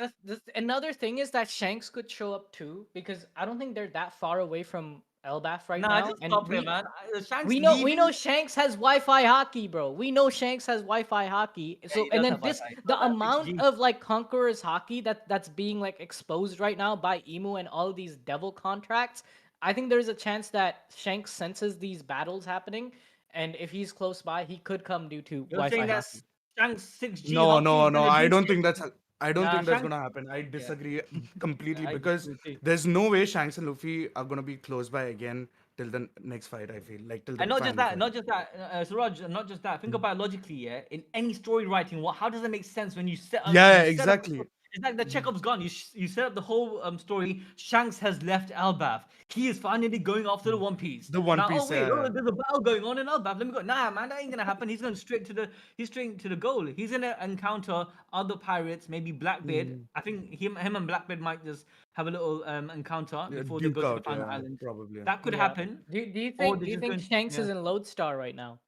another thing is that Shanks could show up too because I don't think they're that far away from Elbaph right Nah, now, just and stop it, man. Shanks we know leaving. Shanks has Wi-Fi hockey, bro. We know Shanks has Wi-Fi hockey. Yeah, So he and does then have this Wi-Fi. He's the got that amount 6G. of like Conqueror's hockey that's being like exposed right now by Emu and all these devil contracts. I think there's a chance that Shanks senses these battles happening, and if he's close by, he could come due to You're Wi-Fi saying that hockey. Shanks 6G No, hockey no, is no. gonna I do don't shit. think that's I don't Nah, think that's Shanks. gonna happen. I Yeah, disagree yeah, completely I because disagree too. there's no way Shanks and Luffy are gonna be close by again till the next fight. I feel like till the And not just final that, fight. not just that, Suraj, not just that. Think about it logically, yeah. In any story writing, how does it make sense when Yeah, you set up? exactly. It's like the Chekhov's gun. You set up the whole story. Shanks has left Elbaph. He is finally going after the One Piece. The One Now, oh Piece. wait, oh Yeah, there's a battle going on in Elbaph. Let me go. Nah, man, that ain't gonna happen. He's straight to the goal. He's gonna encounter other pirates, maybe Blackbeard. mm, I think him and Blackbeard might just have a little encounter yeah, before they Duke go to the out. final Yeah, island. probably. That could Yeah. happen, or Do they're you just think going. Shanks Yeah. is in Lodestar right now?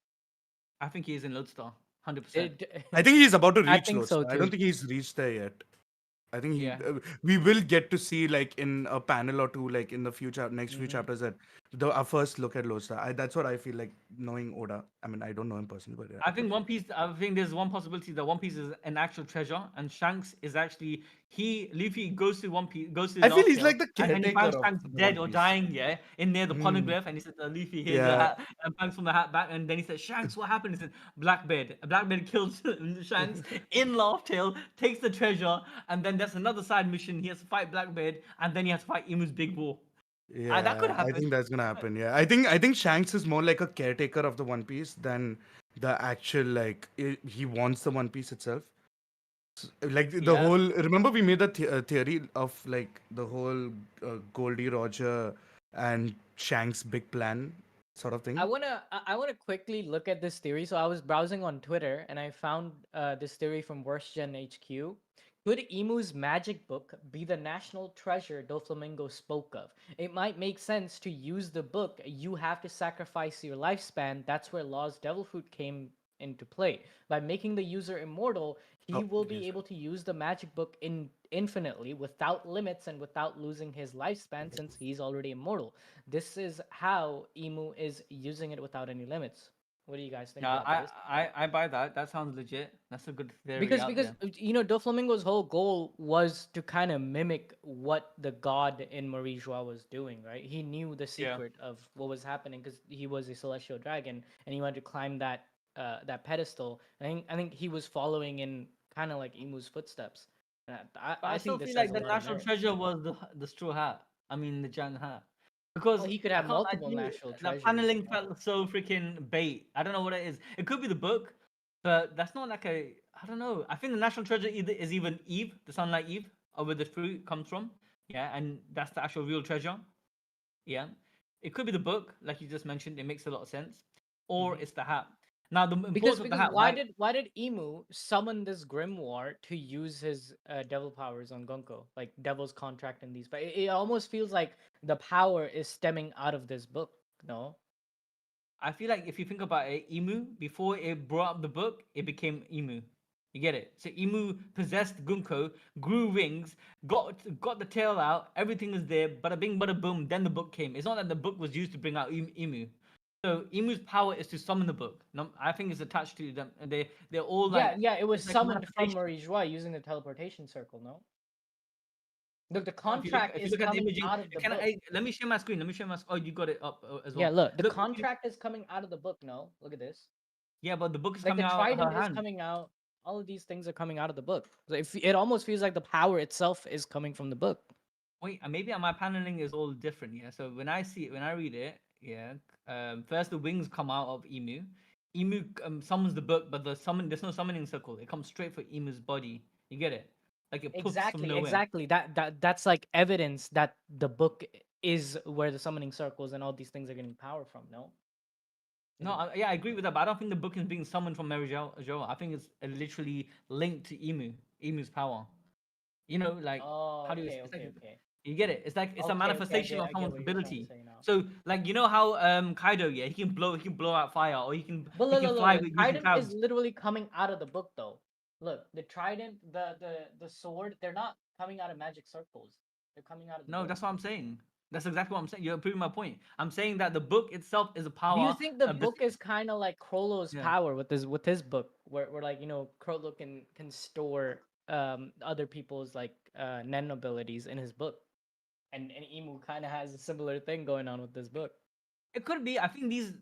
I think he is in Lodestar, 100%. It, I think he's about to I reach think so Lodestar. I don't too. think he's reached there yet. I think Yeah. we will get to see like in a panel or two, like in the future, next few Hmm. chapters, that our first look at Lodestar. That's what I feel like knowing Oda. I mean, I don't know him personally, but yeah. I think One Piece. I think there's one possibility that One Piece is an actual treasure, and Shanks is actually Luffy goes to One Piece, goes to I his feel last he's tail, like the and then he caretaker finds of Shanks the dead One or Piece. dying, yeah, in near the Hmm. poneglyph, and he says, "Luffy, here's your Yeah, hat," and Shanks from the hat back, and then he says, "Shanks, what happened?" He said, "Blackbeard." Blackbeard kills Shanks in Laugh Tale, takes the treasure, and then that's another side mission. He has to fight Blackbeard, and then he has to fight Imu's big war. That could yeah. I happen. think that's gonna happen. Yeah, I think Shanks is more like a caretaker of the One Piece than the actual like he wants the One Piece itself. Like the Yeah. whole, remember we made the theory of like the whole Goldie Roger and Shanks big plan sort of thing. I wanna quickly look at this theory. So I was browsing on Twitter and I found this theory from Worst Gen HQ. Could Emu's magic book be the national treasure Doflamingo spoke of? It might make sense to use the book. You have to sacrifice your lifespan. That's where Law's Devil Fruit came into play. By making the user immortal, he Oh, will yes. be able to use the magic book infinitely without limits and without losing his lifespan since he's already immortal. This is how Emu is using it without any limits. What do you guys think Yeah, about this? I buy that. That sounds legit. That's a good theory Because out there. you know Doflamingo's whole goal was to kind of mimic what the god in Marie Joie was doing, right? He knew the Yeah. secret of what was happening because he was a celestial dragon and he wanted to climb that pedestal. I think he was following in kind of like Emu's footsteps. And But I I still think this feel has like a the lot of national merit. treasure was the straw hat. I mean the giant hat. Well, Because he could I have can't lie multiple to you, national the treasures, paneling you know. felt so freaking bait. I don't know what it is. It could be the book, but that's not like a. I don't know. I think the national treasure is even Eve, the sunlight Eve, or where the fruit comes from. Yeah, and that's the actual real treasure. Yeah, it could be the book, like you just mentioned. It makes a lot of sense, or Mhm. it's the hat. Now the Because importance of the because hat, right? why did Emu summon this grimoire to use his devil powers on Gonko, like devil's contract and these? But it almost feels like the power is stemming out of this book. No. I feel like if you think about it, Emu before it brought up the book, it became Emu. You get it? So Emu possessed Gunko, grew wings, got the tail out, everything is there, bada bing, bada boom. Then the book came. It's not that the book was used to bring out Emu. So Emu's power is to summon the book. No, I think it's attached to them. And they're all Yeah, like yeah, it was it's like a summoned from manifestation. Marie Joie using the teleportation circle. No. Look, the No, contract if you is look at the coming imaging, out of the can book. I let me share my screen? Let me share my. Oh, you got it up as Yeah, well. look, the Look, contract is coming out of the book. No, look at this. yeah, but the book is Like the coming out of her trident is hand. coming out. All of these things are coming out of the book. So it almost feels like the power itself is coming from the book. Wait, maybe my paneling is all different. Yeah. So when I see it, when I read it, yeah. First the wings come out of Emu. Emu summons the book, but there's no summoning circle. It comes straight for Emu's body. You get it? Like it poofs from Exactly, nowhere. exactly. That's like evidence that the book is where the summoning circles and all these things are getting power from. No, No, isn't it? yeah, I agree with that, but I don't think the book is being summoned from Mary Jo. I think it's literally linked to Emu's power. You know, like Oh, how do you? okay, It's like okay, okay, you get it. It's like it's a okay, okay. manifestation of I get someone's what you're trying to ability. say now. So like you know how Kaido, yeah, he can blow out fire, or But he look, can look, look. fly The with using trident is clouds. literally coming out of the book, though. Look, the trident, the sword, they're not coming out of magic circles. They're coming out of the No, book. that's what I'm saying. That's exactly what I'm saying. You're proving my point. I'm saying that the book itself is a Do you power. think the This, book is kind of like Krollo's yeah. power with his book, where like Krollo can store other people's like Nen abilities in his book, and Emu kind of has a similar thing going on with this book. It could be. I think these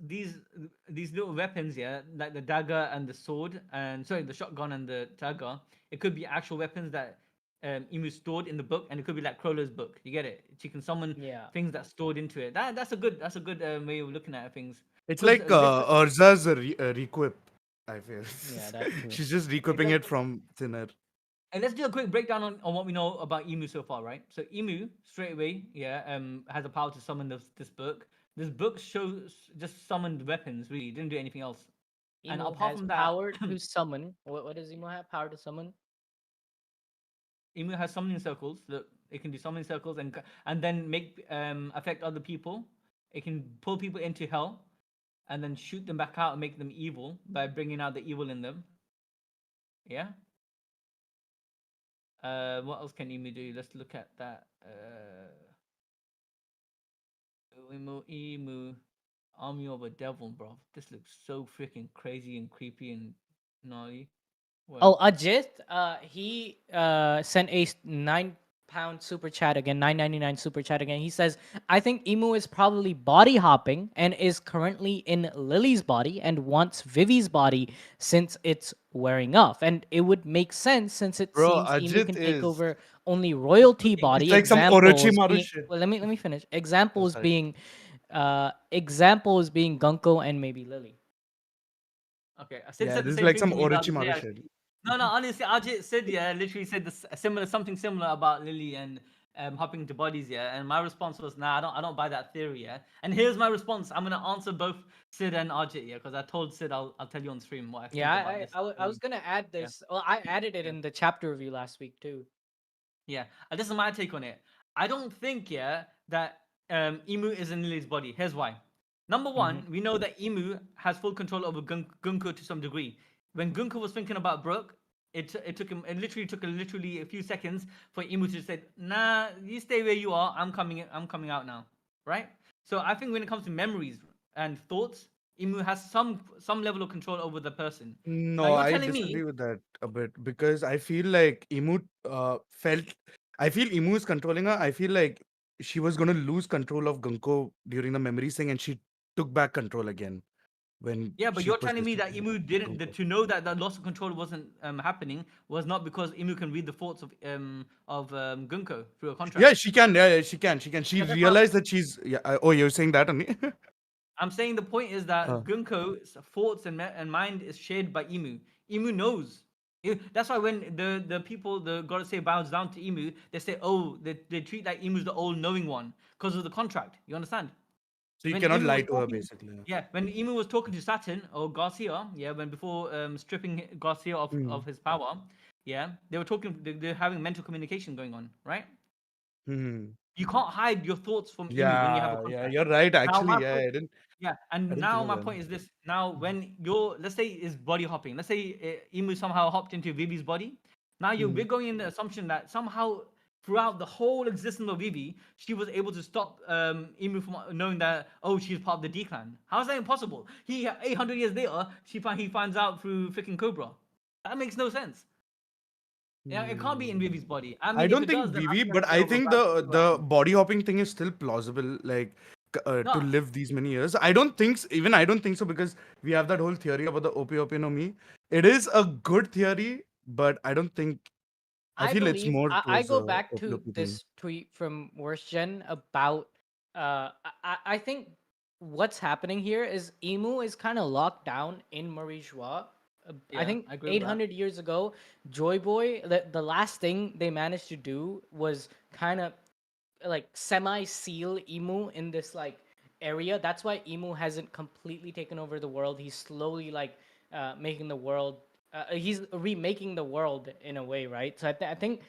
little weapons, yeah, like the dagger and the sword, and sorry, the shotgun and the dagger. It could be actual weapons that Emu stored in the book, and it could be like Crowler's book. You get it? She can summon Yeah. things that's stored into it. That's a good way of looking at things. It's Because like Urza's requip. I feel Yeah, that's true. she's just requipping it exactly. from thin air. And let's do a quick breakdown on what we know about Emu so far, right? So Emu straight away, yeah, has the power to summon this book. This book shows just summoned weapons, really. It didn't do anything else. And Emo apart has from that, power to summon. What does Emo have? Power to summon? Emu has summoning circles. Look, it can do summoning circles and then make affect other people. It can pull people into hell and then shoot them back out and make them evil by bringing out the evil in them. Yeah. What else can Emu do? Let's look at that. Emu, army of a devil, bro. This looks so freaking crazy and creepy and gnarly. Oh, What? Ajit, he sent a £9 super chat again, 9.99 super chat again. He says, I think Emu is probably body hopping and is currently in Lily's body and wants Vivi's body since it's wearing off. And it would make sense since it Bro, seems Emu Ajit can take is. over only royalty Okay. It's body. like some Examples Orochimaru being shit. well, let me finish. Oh, Examples sorry. being Gunko and maybe Lily. Okay. Sid Yeah, said the this is same like thing some to me the other day, Orochimaru shit. actually. No, no, honestly, Ajit said, yeah, literally said this similar something similar about Lily and hopping into bodies, yeah. And my response was, nah, I don't buy that theory, yeah. And here's my response. I'm gonna answer both Sid and Ajit, yeah, because I told Sid I'll tell you on stream what I Yeah, think about this I was theory. gonna add Yeah, this. Well, I added it yeah. in the chapter review last week too. Yeah, this is my take on it. I don't think, yeah, that Emu is in Lily's body. Here's why. Number Hmm. one, we know that Emu has full control over Gunko to some degree. When Gunko was thinking about Brook, it took him. It literally took literally a few seconds for Emu to say, "Nah, you stay where you are. I'm coming. I'm coming out now." Right. So I think when it comes to memories and thoughts, Emu has some level of control over the person. Now No, you're I telling me, disagree with that a bit because I feel like Emu felt. I feel Emu is controlling her. I feel like she was gonna lose control of Gunko during the memory thing, and she took back control again when yeah, but she you're telling me possessed that Emu didn't Gunko. to know that the loss of control wasn't happening was not because Emu can read the thoughts of Gunko through a Yeah, contract. she can. Yeah, yeah, she can. She can. She Yeah, that's what realized that she's. Yeah. Oh, you're saying that only? I'm saying. The point is uh, that Gunko's thoughts and mind is shared by Emu. Emu knows. That's why when the people the gotta say bows down to Emu, they say, oh, they treat like Emu's the all knowing one because of the contract. You understand? so you When cannot Emu lie was to her, talking, basically. yeah, when Emu was talking to Saturn or Garcia, yeah, when before stripping Garcia Mm. of his power, yeah, they were talking, they're having mental communication going on, right? Hmm. You can't hide your thoughts from Emu when you have a Yeah, yeah, contract. you're right. Now Actually, my yeah, point, yeah, I and didn't think now of my that. point is this: now when you're, let's say, is body hopping, let's say Emu somehow hopped into Vivi's body. Now we're Mm. going in the assumption that somehow throughout the whole existence of Vivi, she was able to stop Emu from knowing that, oh, she's part of the D clan. How is that impossible? 800 years later, he finds out through freaking Cobra. That makes no sense. Yeah, it can't be in Hmm. Vivi's body. I I mean, if don't it does, think then I'm Vivi, gonna have but to I go think back to Cobra. the body hopping thing is still plausible. Like to No, live these many years. I don't think even I don't think so because we have that whole theory about the Opi no Mi. It is a good theory, but I don't think I I feel it's believe more I towards go the back to Opi thing. this tweet from Worst Gen about I think what's happening here is Emu is kind of locked down in Marie Joie. I yeah, think I agree with that. 800 years ago, Joy Boy, the last thing they managed to do was kind of like semi seal Emu in this like area. That's why Emu hasn't completely taken over the world. He's slowly like making the world. He's remaking the world in a way, right? So I think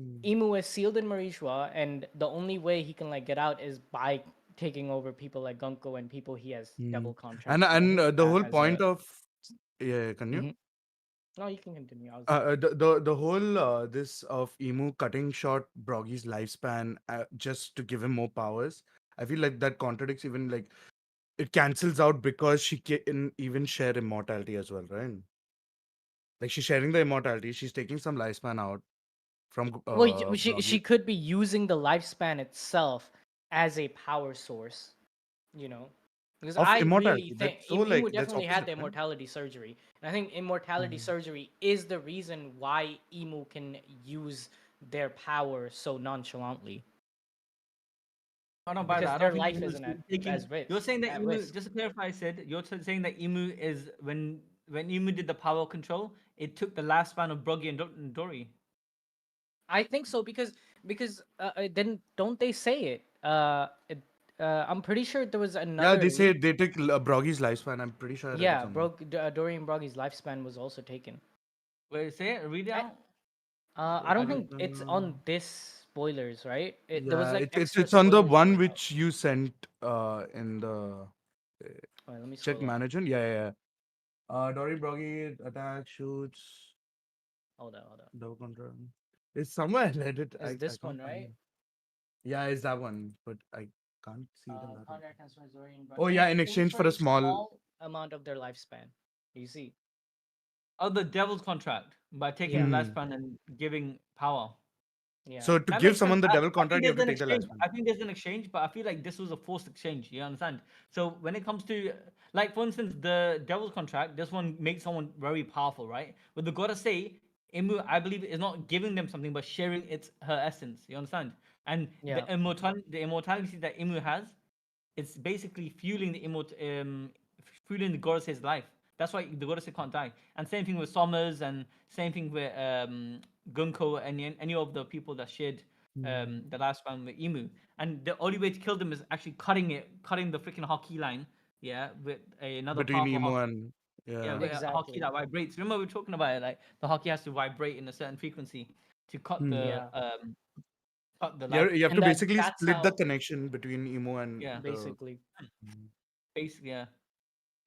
Mm. Emu is sealed in Marishwa, and the only way he can like get out is by taking over people like Gunko and people he has devil Mm. contracts with. I And think the that whole has a. point of yeah, can you? Mm-hmm. No, you can continue. I was. The whole this of Emu cutting short Broggy's lifespan just to give him more powers. I feel like that contradicts even like it cancels out because she can even share immortality as well, right? Like she's sharing the immortality. She's taking some lifespan out from Well, she Broggy. could be using the lifespan itself as a power source. You know. Because of I really immortality. think That's so like Imu that's definitely had opposite, the right? immortality surgery, and I think immortality Mm. surgery is the reason why Imu can use their power so nonchalantly I don't buy because that. I don't their think life Emu is isn't taking. as You're saying that at Emu. risk. Just to clarify, I said saying that Emu is when Emu did the power control, it took the lifespan of Broggy and Dory. I think so because then don't they say it? I'm pretty sure there was Yeah, they another say read. they took Broggy's lifespan. I'm pretty sure I read it Yeah, somewhere. Dory and Brogy's lifespan was also taken. Wait, say it. Read it I, out. I don't think it's Uh, on this spoilers, right? There was yeah, like it's extra it's on the spoilers one given out. which you sent in the uh, Wait, let me check scroll up. management. Yeah, yeah. Dory Broggy attack shoots Hold up. double control. It's somewhere I read it. Is I this one can't find right? it. Yeah, it's that one, but I can't see it in that one. Conqueror transfers Dory and Oh Brogy yeah, in in exchange for for a a small. small amount of their lifespan. You see? Oh, the devil's contract by taking the Yeah, Hmm. lifespan and giving power. yeah. So to That give makes sense. someone the devil I think contract, you have there's to an take the exchange. lifespan. I think there's an exchange, but I feel like this was a forced exchange. You understand? So when it comes to, like, for instance, the devil's contract, this one makes someone very powerful, right? But the gotta say, Imu, I believe, is not giving them something, but sharing its her essence. You understand? And Yeah. the immortality that Imu has, it's basically fueling the goddess's life. That's why the goddess can't die. And same thing with Sommers, and same thing with Gunko, and any of the people that shared Hmm. the lifespan with Emu. And the only way to kill them is actually cutting the freaking Haki line, yeah, with another Between powerful emo Haki. and Yeah, yeah. with a Haki Exactly. that vibrates. Remember we were talking about it, like the Haki has to vibrate in a certain frequency to Hmm. Yeah. cut the You life. have to And basically that's split the how connection between emo and Yeah, the. basically. Hmm. basically, yeah.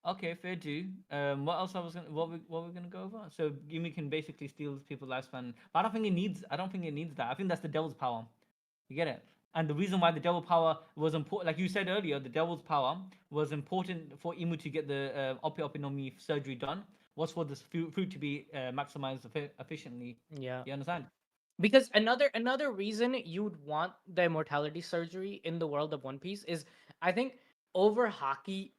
Okay, fair do. What else I was gonna what we're gonna go over? So Gumi can basically steal people's lifespan, but I don't think it needs. I don't think it needs that. I think that's the devil's power. You get it? And the reason why the devil power was important, like you said earlier, the devil's power was important for Imu to get the Opi Opi no Mi surgery done. Was for this fruit to be maximized efficiently. Yeah. You understand? Because another reason you'd want the immortality surgery in the world of One Piece is I think overusing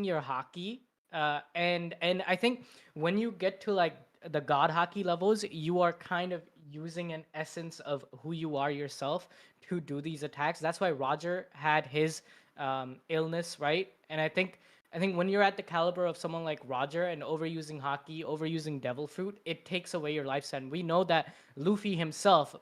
your hockey, and I think when you get to like the god hockey levels, you are kind of using an essence of who you are yourself to do these attacks. That's why Roger had his illness, right? And I think when you're at the caliber of someone like Roger and overusing hockey, overusing devil fruit, it takes away your lifespan. We know that Luffy himself,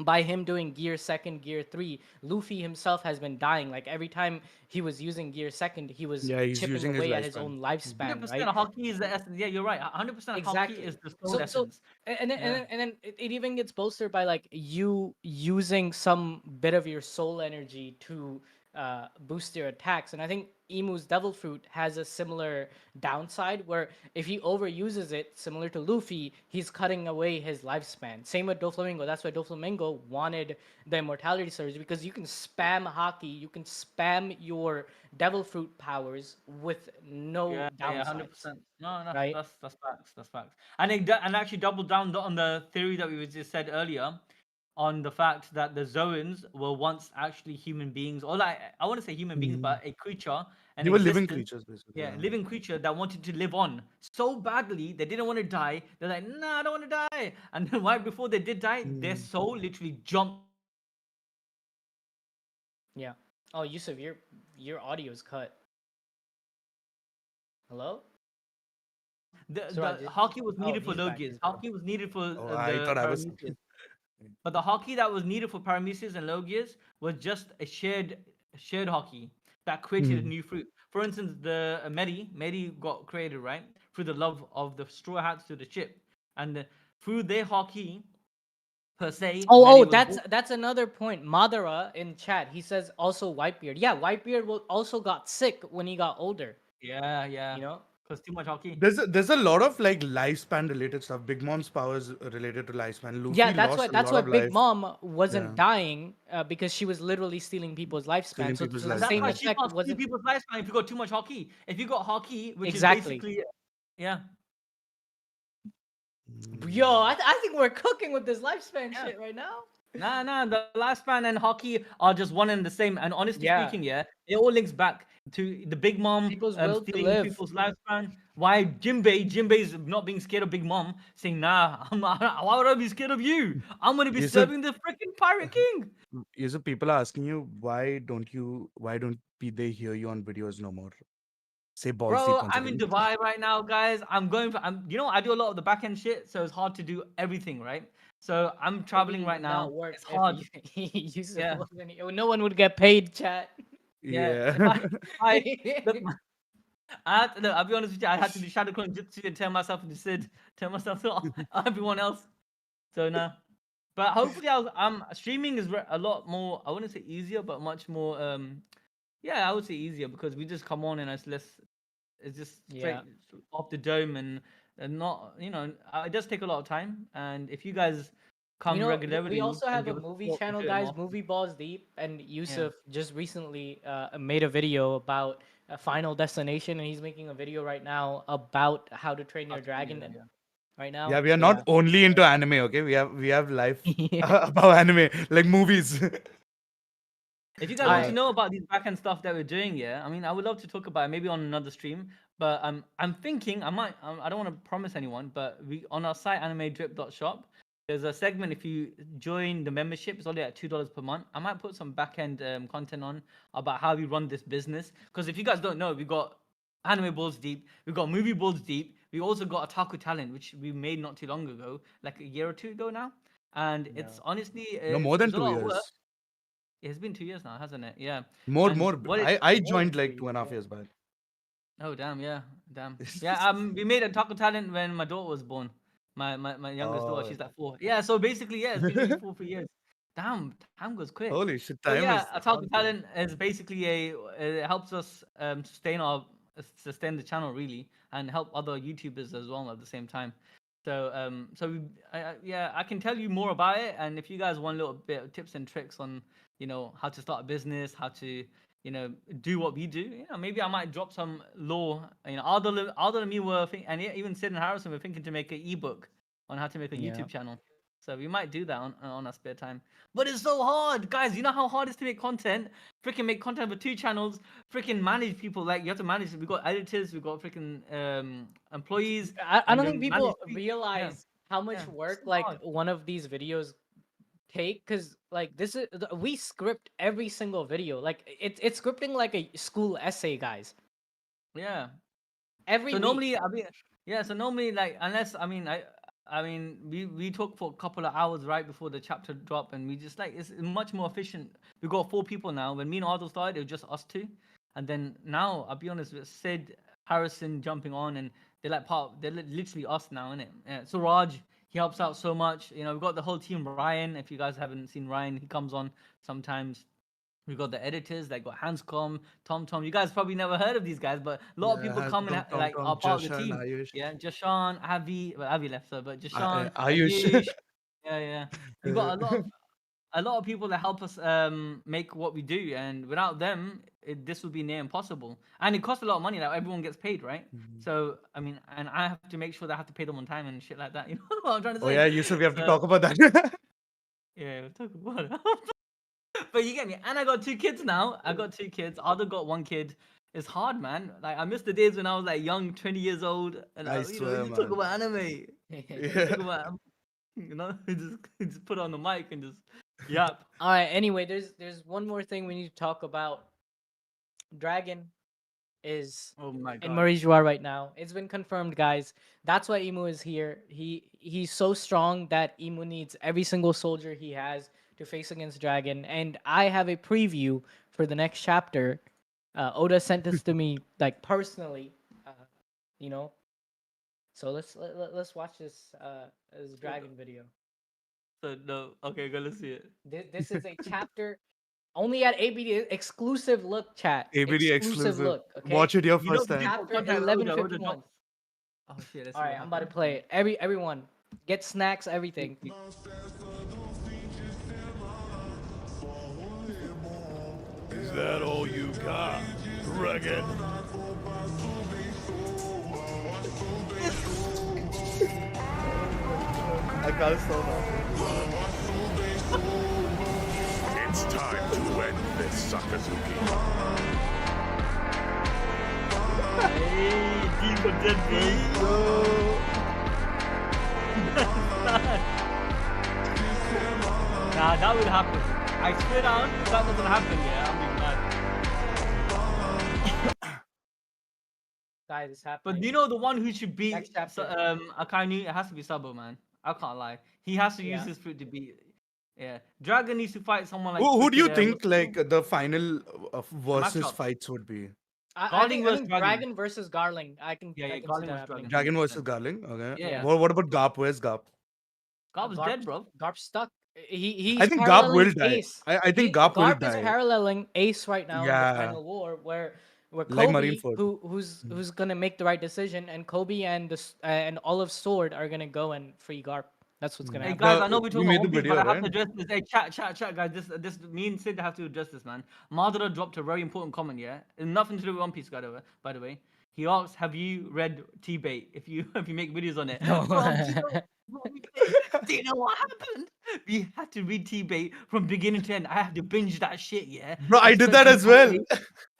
by him doing gear second, gear three, Luffy himself has been dying. Like every time he was using gear second, he was Yeah, he's chipping using his away at his lifespan. own Mhm. Hundred lifespan, percent right? hockey is the essence. Yeah, you're right. 100% hockey is Exactly. the soul So essence. and Yeah. then, and then it even gets bolstered by like you using some bit of your soul energy to boost your attacks. And I think Emu's Devil Fruit has a similar downside where if he overuses it, similar to Luffy, he's cutting away his lifespan. Same with Doflamingo. That's why Doflamingo wanted the immortality surge because you can spam hockey, you can spam your Devil Fruit powers with no Yeah, hundred downsides, percent. No, right? that's facts. That's facts. And and actually double down on the theory that we just said earlier, on the fact that the Zoans were once actually human beings, or like I want to say human beings, Mhm. but a creature, an They were living existence. creatures, basically. Yeah, Yeah. living creature that wanted to live on so badly they didn't want to die. They're like, nah, I don't want to die. And then right before they did die, their Mm. soul literally jumped Yeah. Oh, Yusuf, your audio is cut. Hello? the Suraj, it, hockey was oh, needed for he's back. Logias. He's back. Hockey was needed for Oh, I the thought I was. Paramecius. But the hockey that was needed for Paramecius and Logias was just a shared hockey that created a Mhm. new fruit. For instance, the Medi got created right through the love of the Straw Hats to the ship, and through their hockey per se, Oh, Medi oh, was that's born. that's another point. Madara in chat, he says also Whitebeard. Yeah, Whitebeard will also got sick when he got older. Yeah, You yeah, know? because too much hockey. There's a lot of like lifespan related stuff. Big Mom's powers related to lifespan. Yeah, Luffy that's why lost a that's lot why of Big life. Mom wasn't Yeah, dying because she was literally stealing people's lifespan. stealing So, people's so the And that's same why lifespan. she effect can't steal wasn't people's lifespan if you got too much hockey. If you got hockey, which is exactly. basically yeah, Yo, Mm. I think we're cooking with this lifespan yeah. shit right now. Nah, the lifespan and Haki are just one and the same. And honestly Yeah, speaking, yeah, it all links back to the Big Mom people's will to stealing live. people's lifespan. Why Jinbei's not being scared of Big Mom, saying, nah, why would I be scared of you? I'm gonna be You said serving the freaking Pirate King. people are asking you why don't they hear you on videos no more? Say balls deep Bro, once I'm in again. Dubai right now, guys. I do a lot of the back end shit, so it's hard to do everything, right? So I'm It traveling really right would not now. work It's if hard. you Yusuf Yeah, wasn't here. No one would get paid, chat. yeah. Yeah. I look, look, I'll be honest with you. I had to do Shadow Clone Jutsu and turn myself into Sid, turn myself to everyone else. So nah. But hopefully, streaming is a lot more. I wouldn't say easier, but much more. Yeah, I would say easier because we just come on and it's less. It's just straight Yeah. off the dome and not. It does take a lot of time. And if you guys You come know, we regularly also and have a give us movie support, we channel, do it more guys, often. Movie Balls Deep, and Yeah, Yusuf just recently made a video about Final Destination, and he's making a video right now about how to train I'll your tell you dragon. that, And yeah. right Yeah, now, we are so not yeah. only into anime, okay? We have life about anime, like movies. If you guys All want to uh, right. know about these backend stuff that we're doing, yeah, I mean, I would love to talk about it maybe on another stream. But I'm thinking I might. I don't want to promise anyone, but we on our site animedrip.shop, there's a segment. If you join the membership, it's only at $2 per month. I might put some backend content on about how we run this business. Because if you guys don't know, we got Anime Balls Deep, we got Movie Balls Deep, we also got Otaku Talent, which we made not too long ago, like a year or two ago now. And Yeah. it's honestly, no, more than it's a two lot of work. years. It's been 2 years now, hasn't it? Yeah. More. And what it I More than joined two like two years, and a half yeah. years back. Oh damn, yeah, damn. Yeah, we made a taco talent when my daughter was born. My youngest daughter, Oh, she's like 4. Yeah, so basically, yeah, it's been maybe 4 3 years. Damn, time goes quick. holy shit! So Time yeah, is a taco fast going. talent is basically it helps us sustain the channel really and help other YouTubers as well at the same time. So yeah, I can tell you more about it, and if you guys want a little bit of tips and tricks on how to start a business, how to do what we do. Maybe I might drop some law. Aldo and me were and even Sid and Harrison were thinking to make an ebook on how to make a Yeah. YouTube channel. So we might do that on our spare time. But it's so hard, guys. You know how hard it is to make content. Freaking make content for 2 channels. Freaking manage people. Like you have to manage. We got editors. We got freaking employees, I and don't think then manage. people Yeah, realize how yeah. much It's work so like hard. one of these videos take, because like this is we script every single video. Like it's scripting like a school essay, guys. Yeah. Every So week. normally, I mean, yeah. So normally, like, unless I mean, we talk for a couple of hours right before the chapter drop, and we just like it's much more efficient. We got 4 people now. When me and Ardell started, it was just us two, and then now I'll be honest with Sid, Harrison jumping on, and they're literally us now, innit? Yeah. So Raj, he helps out so much. We've got the whole team. Ryan, if you guys haven't seen Ryan, he comes on sometimes. We got the editors that got Hanscom, Tom. You guys probably never heard of these guys, but a lot of Yeah, people has come and like Tom, are part of the Jashan, team. Ayush, Yeah, Jashan, Avi, well, Avi left, so but Jashan, Ayush. Ayush. Yeah, yeah. We got a lot of people that help us make what we do, and without them, this would be near impossible. And it costs a lot of money. Like everyone gets paid, right? So I mean, and I have to make sure that I have to pay them on time and shit like that. You know what I'm trying to Oh say? yeah, Yusuf, we have to So talk about that. yeah, we'll talk about it. But you get me. And I got 2 kids now. I got 2 kids. Other got 1 kid. It's hard, man. Like I miss the days when I was like young, 20 years old, and I swear, you talk man. about anime. You talk Yeah. about, just put on the mic and just yap. All right. Anyway, there's one more thing we need to talk about. Dragon is Oh my in god. Marie right now. It's been confirmed, guys. That's why Emu is here. He's so strong that Emu needs every single soldier he has to face against Dragon. And I have a preview for the next chapter. Oda sent this to me like personally, uh, you know. So let's watch this Dragon video. So no. Okay, go. Let's see it. This is a chapter only at ABD exclusive look, chat. ABD Exclusive exclusive. look, okay? Watch it your You know first we did time. put Chapter contact Oda. Oda 1151. dropped. Oh shit. Let's All see right, what I'm about to happens. play it. Everyone, get snacks, everything. Is that all you got, Dragon? I can't stop now. It's time to end this, Sakazuki. Hey, team for dead beat. Nah, that would happen. I swear down, if that doesn't happen, yeah, I'll be mad. Guys, it's happening. But you know the one who should beat Next chapter. Akainu, it has to be Sabo, man. I can't lie. He has to use Yeah. his fruit to beat. Yeah, Dragon needs to fight someone like. Who do you freaking, think like the final versus Matchup. fights would be? I Garling think versus Dragon. Dragon versus Garling. I can Yeah, I can Garling see that versus happening. Dragon versus Garling. Okay. Yeah. What about Garp? Where's Garp? God was dead, bro. Garp's stuck. He's I think Garp will paralleling die. Ace. I think Garp will Garp die. is paralleling Ace right now in Yeah. the final war, where Like Kobe, Marineford. who's gonna make the right decision, and Kobe and Olive Sword are gonna go and free Garp. That's what's gonna Hey happen. guys, I know we're talking we about made the One Piece, video, but I have right? to address this. Hey, chat, guys. This, me and Sid have to address this, man. Madara dropped a very important comment. Yeah, it's nothing to do with One Piece, by the way. He asked, "Have you read T-Bait? If you make videos on it." Do you know what happened? We had to read T-Bait from beginning to end. I had to binge that shit. Yeah, Bro, I did that as well.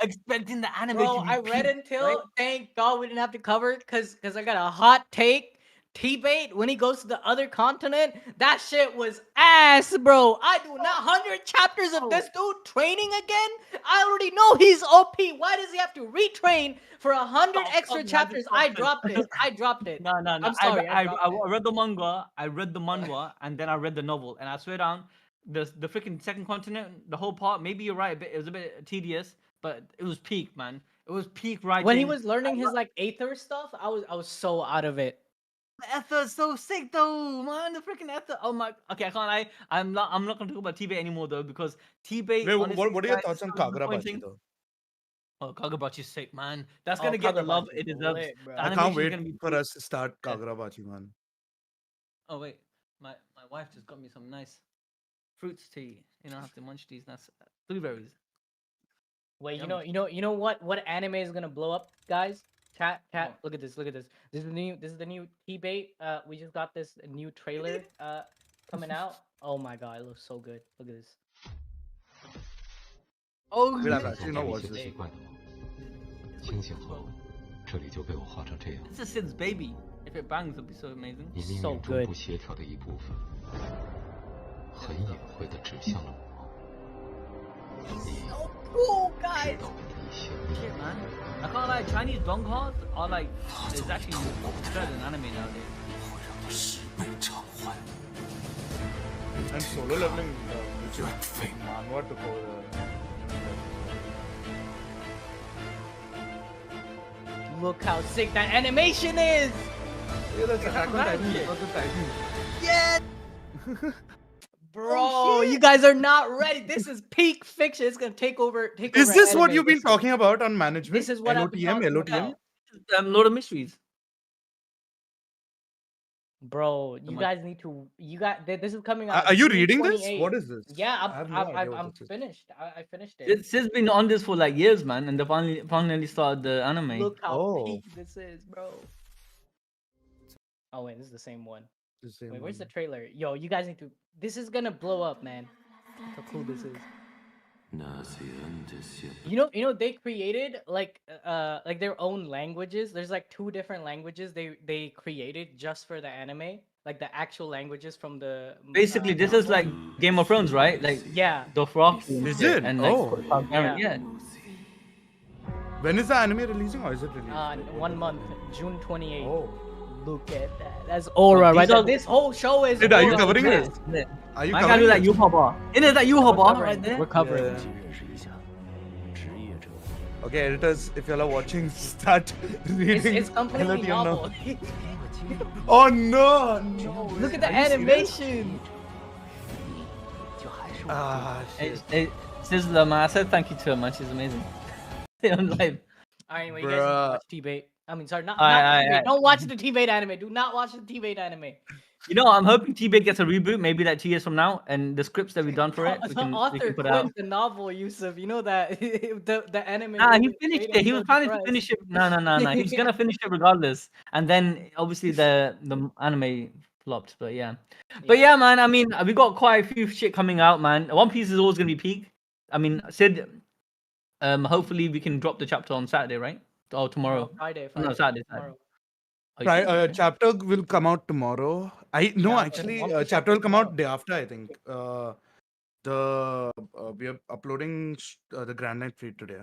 expecting the anime Bro, to be I read peak, until right? thank God we didn't have to cover it because I got a hot take. T-Bait when he goes to the other continent, that shit was ass, bro. I do not 100 chapters of this dude training again. I already know he's OP. Why does he have to retrain for 100 extra man, chapters? just I stop dropped it. I dropped it. No. I'm sorry. I dropped it. read the manga. I read the manhwa, and then I read the novel. And I swear down, the freaking second continent, the whole part. Maybe you're right. It was a bit tedious, but it was peak, man. It was peak writing. When he was learning his like Aether stuff, I was so out of it. The Ether's so sick though, man. The freaking Ether. Oh my. Okay, I can't lie. I'm not gonna talk about T-Bait anymore though because T-Bait. Wait, honestly, what are your guys, thoughts on is so Kagurabachi disappointing. though? Oh, Kagurabachi's sick, man. That's Oh, gonna get the love Kagurabachi's it deserves. lit, bro. The I can't animation's wait gonna be for peak. us to start Yeah. Kagurabachi, man. Oh wait, my wife just got me some nice fruits tea. You know, I have to munch these nice blueberries. Wait, Yummy. you know what anime is gonna blow up, guys? Chat, What? look at this. This is the new T-Bait. We just got this new trailer coming out. Oh my god, it looks so good. Look at this. Oh, Wait, I've this actually not watched this. 习惯了吗？清醒后，这里就被我画成这样， is Sid's baby. If it bangs, it'll be so amazing. 你命 So 运中 good. 不协调的一部分，很隐晦的指向了我。你 Cool, 知 guys. 道我的一些秘 Shit, 密。 man. I can't lie. Chinese dong cards are like it's actually better than anime nowadays. And solo leveling, which is manhwa to go. Look how sick that animation is. Yeah, that's Attack on Right. Titan. Attack on Titan. Yes. Bro, Oh, shit. you guys are not ready. This is peak fiction. It's gonna take over. Is this what anime. you've been talking about on management? This is what I've been talking LOTM? about. Lord of Mysteries. Bro, you Come on. guys need to. This is coming out. Are you June reading this? 28th. What is this? Yeah, I have no idea what I'm this is. finished. I finished it. Sid's been on this for like years, man, and they finally started the anime. Look how Oh. peak this is, bro. Oh wait, this is the same one. The same Wait, where's the one. trailer? Yo, you guys need to. This is gonna blow up, man. Look how cool this is. You know they created like their own languages. There's like 2 different languages they created just for the anime, like the actual languages from the. Basically, this is like Game of Thrones, right? Like Yeah. Dothraki. and Is shit, it? And like, Oh. Targaryen, Yeah. yeah. When is the anime releasing or is it releasing? 1 month, June 28th. Oh. Look at that. That's aura, These right? are- there. This whole show is. Sid, are you aura. covering Yeah, this? yeah. Are you I gotta do that covering Yuhaba. It is that We're Yuhaba covering. right there. We're covering. Yeah. Okay, editors, if y'all are watching, start reading. It's completely LOTM now. novel. Oh no! No! Look at the Are you serious? animation. Ah, shit. Sizzler, man, I said thank you to her, man. She's amazing. On live. All right, anyway, you guys need to Bruh. watch T-Bait. I mean, sorry, not Alright, T-Bait. alright. Don't watch the T-Bait anime. Do not watch the T-Bait anime. You know, I'm hoping T-Bait gets a reboot, maybe like 2 years from now, and the scripts that we've done for it, we The can author put out. quit the novel, Yusuf. You know that the anime. Nah, he was finished made it. He him was so planning to depressed. finish it. No. He was gonna finish it regardless, and then obviously the anime flopped. But yeah. But yeah, man. I mean, we got quite a few shit coming out, man. One Piece is always gonna be peak. I mean, Sid. Hopefully we can drop the chapter on Saturday, right? Or tomorrow? Friday. No, Saturday. Tomorrow. Oh, you sure? Okay. Chapter will come out tomorrow. Yeah, Actually, One Piece chapter will come tomorrow. out day after. I think. We are uploading the Grand Night Fleet today.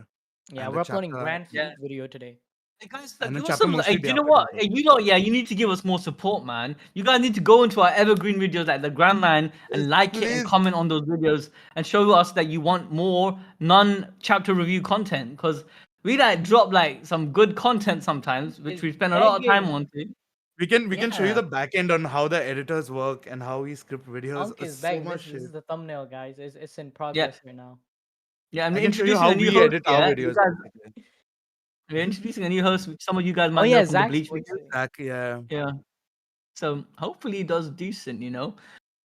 Yeah, And we're the uploading chapter- Grand Yeah. Fleet video today. Hey guys, And the give us chapter some. mostly Do you day know after what? comes out. You know, yeah, you need to give us more support, man. You guys need to go into our evergreen videos like the Grand Line and like it and Please. comment on those videos and show us that you want more non-chapter review content because we like drop like some good content sometimes, which It's we spend a lot of time begging. on. Too. We can show you Yeah. the back end on how the editors work and how we script videos. Unk is So back. much This shit. is the thumbnail, guys. It's in Yeah, progress right now. yeah. I'm I can show you introducing how a new we host. edit our Yeah, you videos. guys, basically. we're introducing a new host. Which some of you guys Oh might yeah, know from the Zach's Bleach voice. videos. Zach, yeah. Yeah. So hopefully it does decent, you know.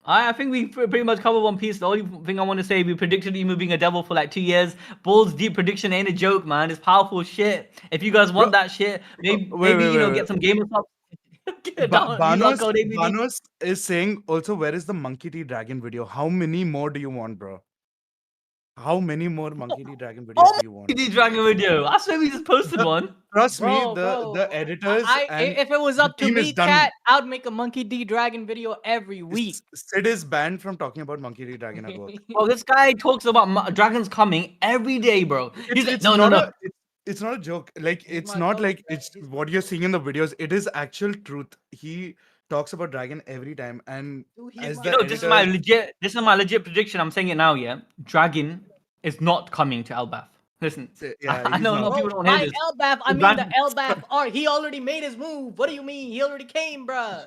I think we pretty much covered One Piece. The only thing I want to say, we predicted Emu being a devil for like 2 years. Bull's deep prediction ain't a joke, man. It's powerful shit. If you guys want Bro, that shit, maybe wait, you know wait. get some gamers up. Use our code ABD. Banos is saying also, where is the Monkey D Dragon video? How many more do you want, bro? How many more Monkey D Dragon videos do you want? The Dragon video. I swear we just posted one. Trust me, Bro, the editors and if it was the up to team is me, done. chat, I'd make a Monkey D Dragon video every week. Sid is banned from talking about Monkey D Dragon at work. Well, this guy talks about dragons coming every day, bro. He's like, It's no. it's not a joke. Like He's it's my not coach, like man. it's what you're seeing in the videos. It is actual truth. He talks about dragon every time, and Dude, he's as my the You know, this is my editors, legit prediction. I'm saying it now, yeah. Dragon is not coming to Elbaph. Listen, yeah, I he's know a lot not. of people Bro, don't hear by this. Elbaph, I The mean the Dragon- Elbaph art. He already made his move. What do you mean? He already came, bruh.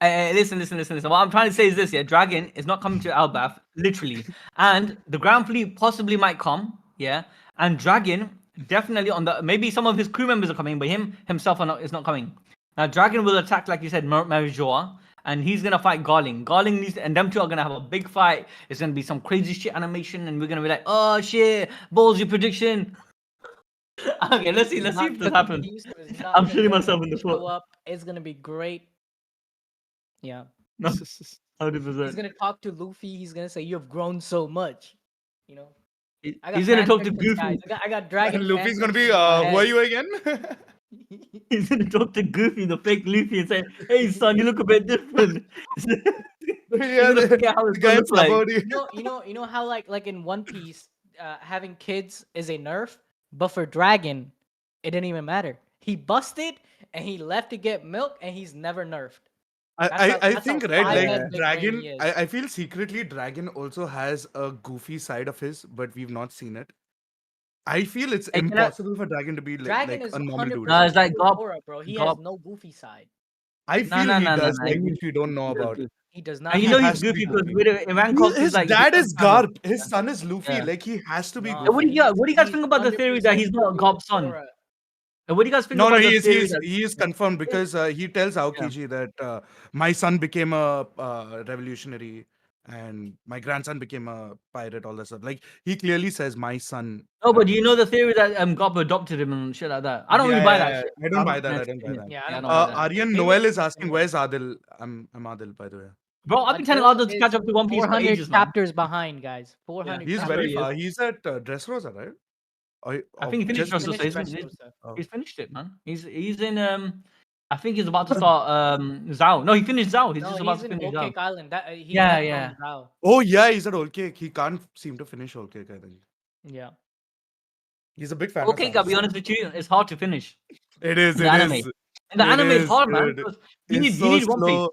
Listen. What I'm trying to say is this, yeah. Dragon is not coming to Elbaph, literally. And the Grand Fleet possibly might come, yeah. And Dragon definitely on the maybe some of his crew members are coming, but himself is not coming. Now Dragon will attack, like you said, Marijoa, and he's gonna fight Garling. Garling needs and them two are gonna have a big fight. It's gonna be some crazy shit animation, and we're gonna be like, oh shit, balls your prediction. Okay, let's see if this happens. I'm shooting myself in the foot. Up. It's gonna be great. Yeah. No, He's 100%. gonna talk to Luffy. He's gonna say, "You have grown so much." You know. I got He's gonna fan talk to fictions, Goofy. guys. I got Dragon. And Luffy's fan gonna be, fictions in my who are head. you again? He's gonna talk to Goofy, the fake Luffy, and say, "Hey, son, you look a bit different." Yeah, gonna forget how the it's guy gonna in look like. Sabaody. You know how like in One Piece, having kids is a nerf, but for Dragon, it didn't even matter. He busted and he left to get milk, and he's never nerfed. I That's think how right, five-head like big brain Dragon. he is. I feel secretly Dragon also has a goofy side of his, but we've not seen it. I feel it's Hey, can I- impossible for Dragon to be Dragon like is a normal 100% dude. Nah, it's like Gob. Sora, bro. He Gob. has no goofy side. I Nah, feel he does, nah. like, which we don't know about. He does not. And you He know has he's to be goofy because goofy. Ivankov is His like. dad is Garb. Garp. His son is Luffy. Yeah. Like he has to be Nah, What goofy. do you guys he's think about the theory that he's not 100% Gob's son? Sora. What do you guys think No, about the he theory is that? he is confirmed because he tells Aokiji that my son became a revolutionary and my grandson became a pirate. All that stuff. Like he clearly says my son. No, but do you know the theory that Gob adopted him and shit like that? I don't really buy that shit. I don't buy that. My I don't buy opinion. that. Yeah, I Yeah, I don't don't buy buy that. Aryan Maybe Noel it's is asking, similar. "Where's Adil?" I'm Adil, by the way. Bro, I've been telling Adil others to is catch up to One Piece for 400 ages, man. chapters behind, guys. 400. He's That's very where he far. He's at Dressrosa, right? I think he finished just Dressrosa. Finished Dressrosa. He's finished it, man. He's in I think he's about to start Zao. No, he finished Zao. He's No, just about he's to in finish Whole Zao. Cake Island. He Yeah, left yeah. from Zao. Oh yeah, he's at Whole Cake. He can't seem to finish Whole Cake. I think Yeah. he's a big fan. Okay, of gotta be Sans. honest with you, it's hard to finish. It is. The It anime. is. And the It anime is is, hard, man. dude. Because It's you need so One Piece. slow.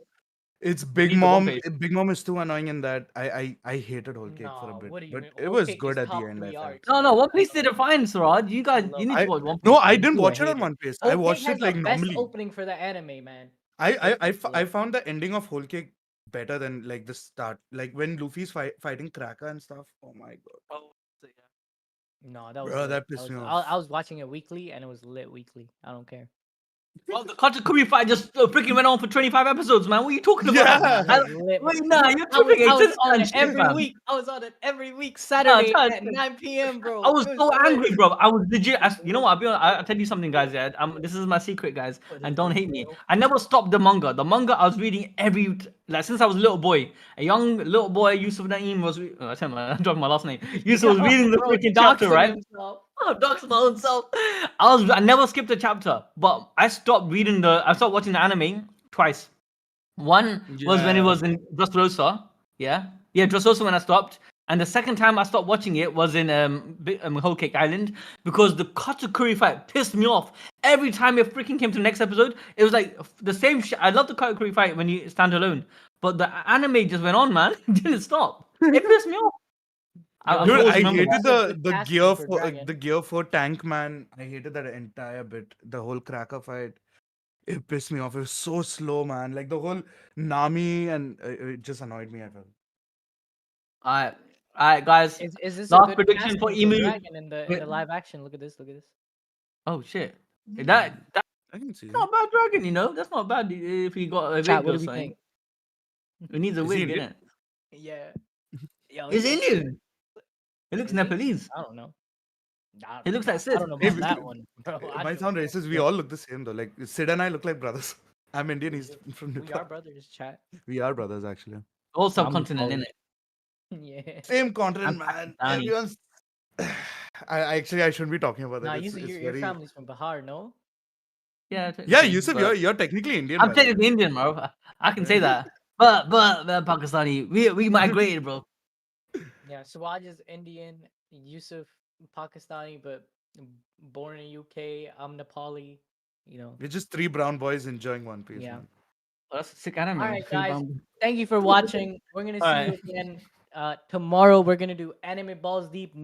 It's Big need the One Mom. Piece. Big Mom is too annoying in that. I hated Whole Cake for a No, bit, what do you but mean? it Whole was Cake good is at the top end. I 3 felt. arcs. No, One Piece did it fine, Suraj. You love need I to watch One Piece. no, I man. didn't You watch it hate on One Piece. Whole I Cake watched has it like the best normally. opening for the anime, man. I found the ending of Whole Cake better than like the start. Like when Luffy's fighting Cracker and stuff. Oh my god, Oh, so, yeah. No, that was bro, lit. that pissed me I off. was watching it weekly, and it was lit weekly. I don't care. Well, the Katakuri fight just freaking went on for 25 episodes, man. What are you talking about? Yeah. Wait, nah, you're I was, tripping. I was It's on and it shit, every fam. week. I was on it every week, Saturday Nah, at 9 p.m., bro. I was It so lit. angry, bro. I was legit. You know what? I'll tell you something, guys. Yeah, this is my secret, guys, What and is don't this, hate me. bro? I never stopped the manga. The manga I was reading since I was a little boy. A young little boy, Yusuf Naeem was. I tell you, I'm dropping my last name. Yusuf was reading the Bro, freaking chapter, doxing right? himself. Oh, dogs my own self. I never skipped a chapter, but I stopped I stopped watching the anime twice. One was when it Yeah. was in Dressrosa. Yeah. Yeah, Dressrosa when I stopped. And the second time I stopped watching it was in Whole Cake Island because the Katakuri fight pissed me off. Every time it freaking came to the next episode, it was like the same shit. I love the Katakuri fight when you stand alone, but the anime just went on, man. It didn't stop. It pissed me off. I'll Dude, always I remember hated that. the Casting gear for for Dragon. the gear for Tank Man. I hated that entire bit. The whole cracker fight. It pissed me off. It was so slow, man. Like the whole Nami and it just annoyed me. I felt. Alright, guys. Is this a Last good prediction for casting for Emu. Dragon in the live action? Look at this. Look at this. Oh shit. That's I can see not that. a bad dragon, you know. That's not bad if he got a Chat, wig what or do we something. think? It needs a Is he wig, Indian? innit? Yeah. Yo, He's he looks- Indian. He looks is he? Nepalese. I don't know. He looks like I Sid. don't know Hey, about that one, bro. It I might don't sound know. racist. We all look the same though. Like Sid and I look like brothers. I'm Indian. He's from We Nepal. are brothers, chat. We are brothers actually. All I'm subcontinent, Nepali. innit? Yeah. Same I'm continent, man. Pakistani. Everyone's. I shouldn't be talking about that. Nah, It's your very. family's from Bihar, no? Yeah, Yeah, technically, Yusuf, but you're technically Indian, I'm by the way. technically Indian, bro. I can say that. But Pakistani, we migrated, bro. Yeah, Swaj is Indian, Yusuf Pakistani, but born in UK. I'm Nepali. You know. We're just three brown boys enjoying One Piece. Yeah. Man. Oh, that's a sick anime. All right, Free guys. bamboo. Thank you for watching. We're gonna see All you right. again tomorrow. We're gonna do Anime Balls Deep.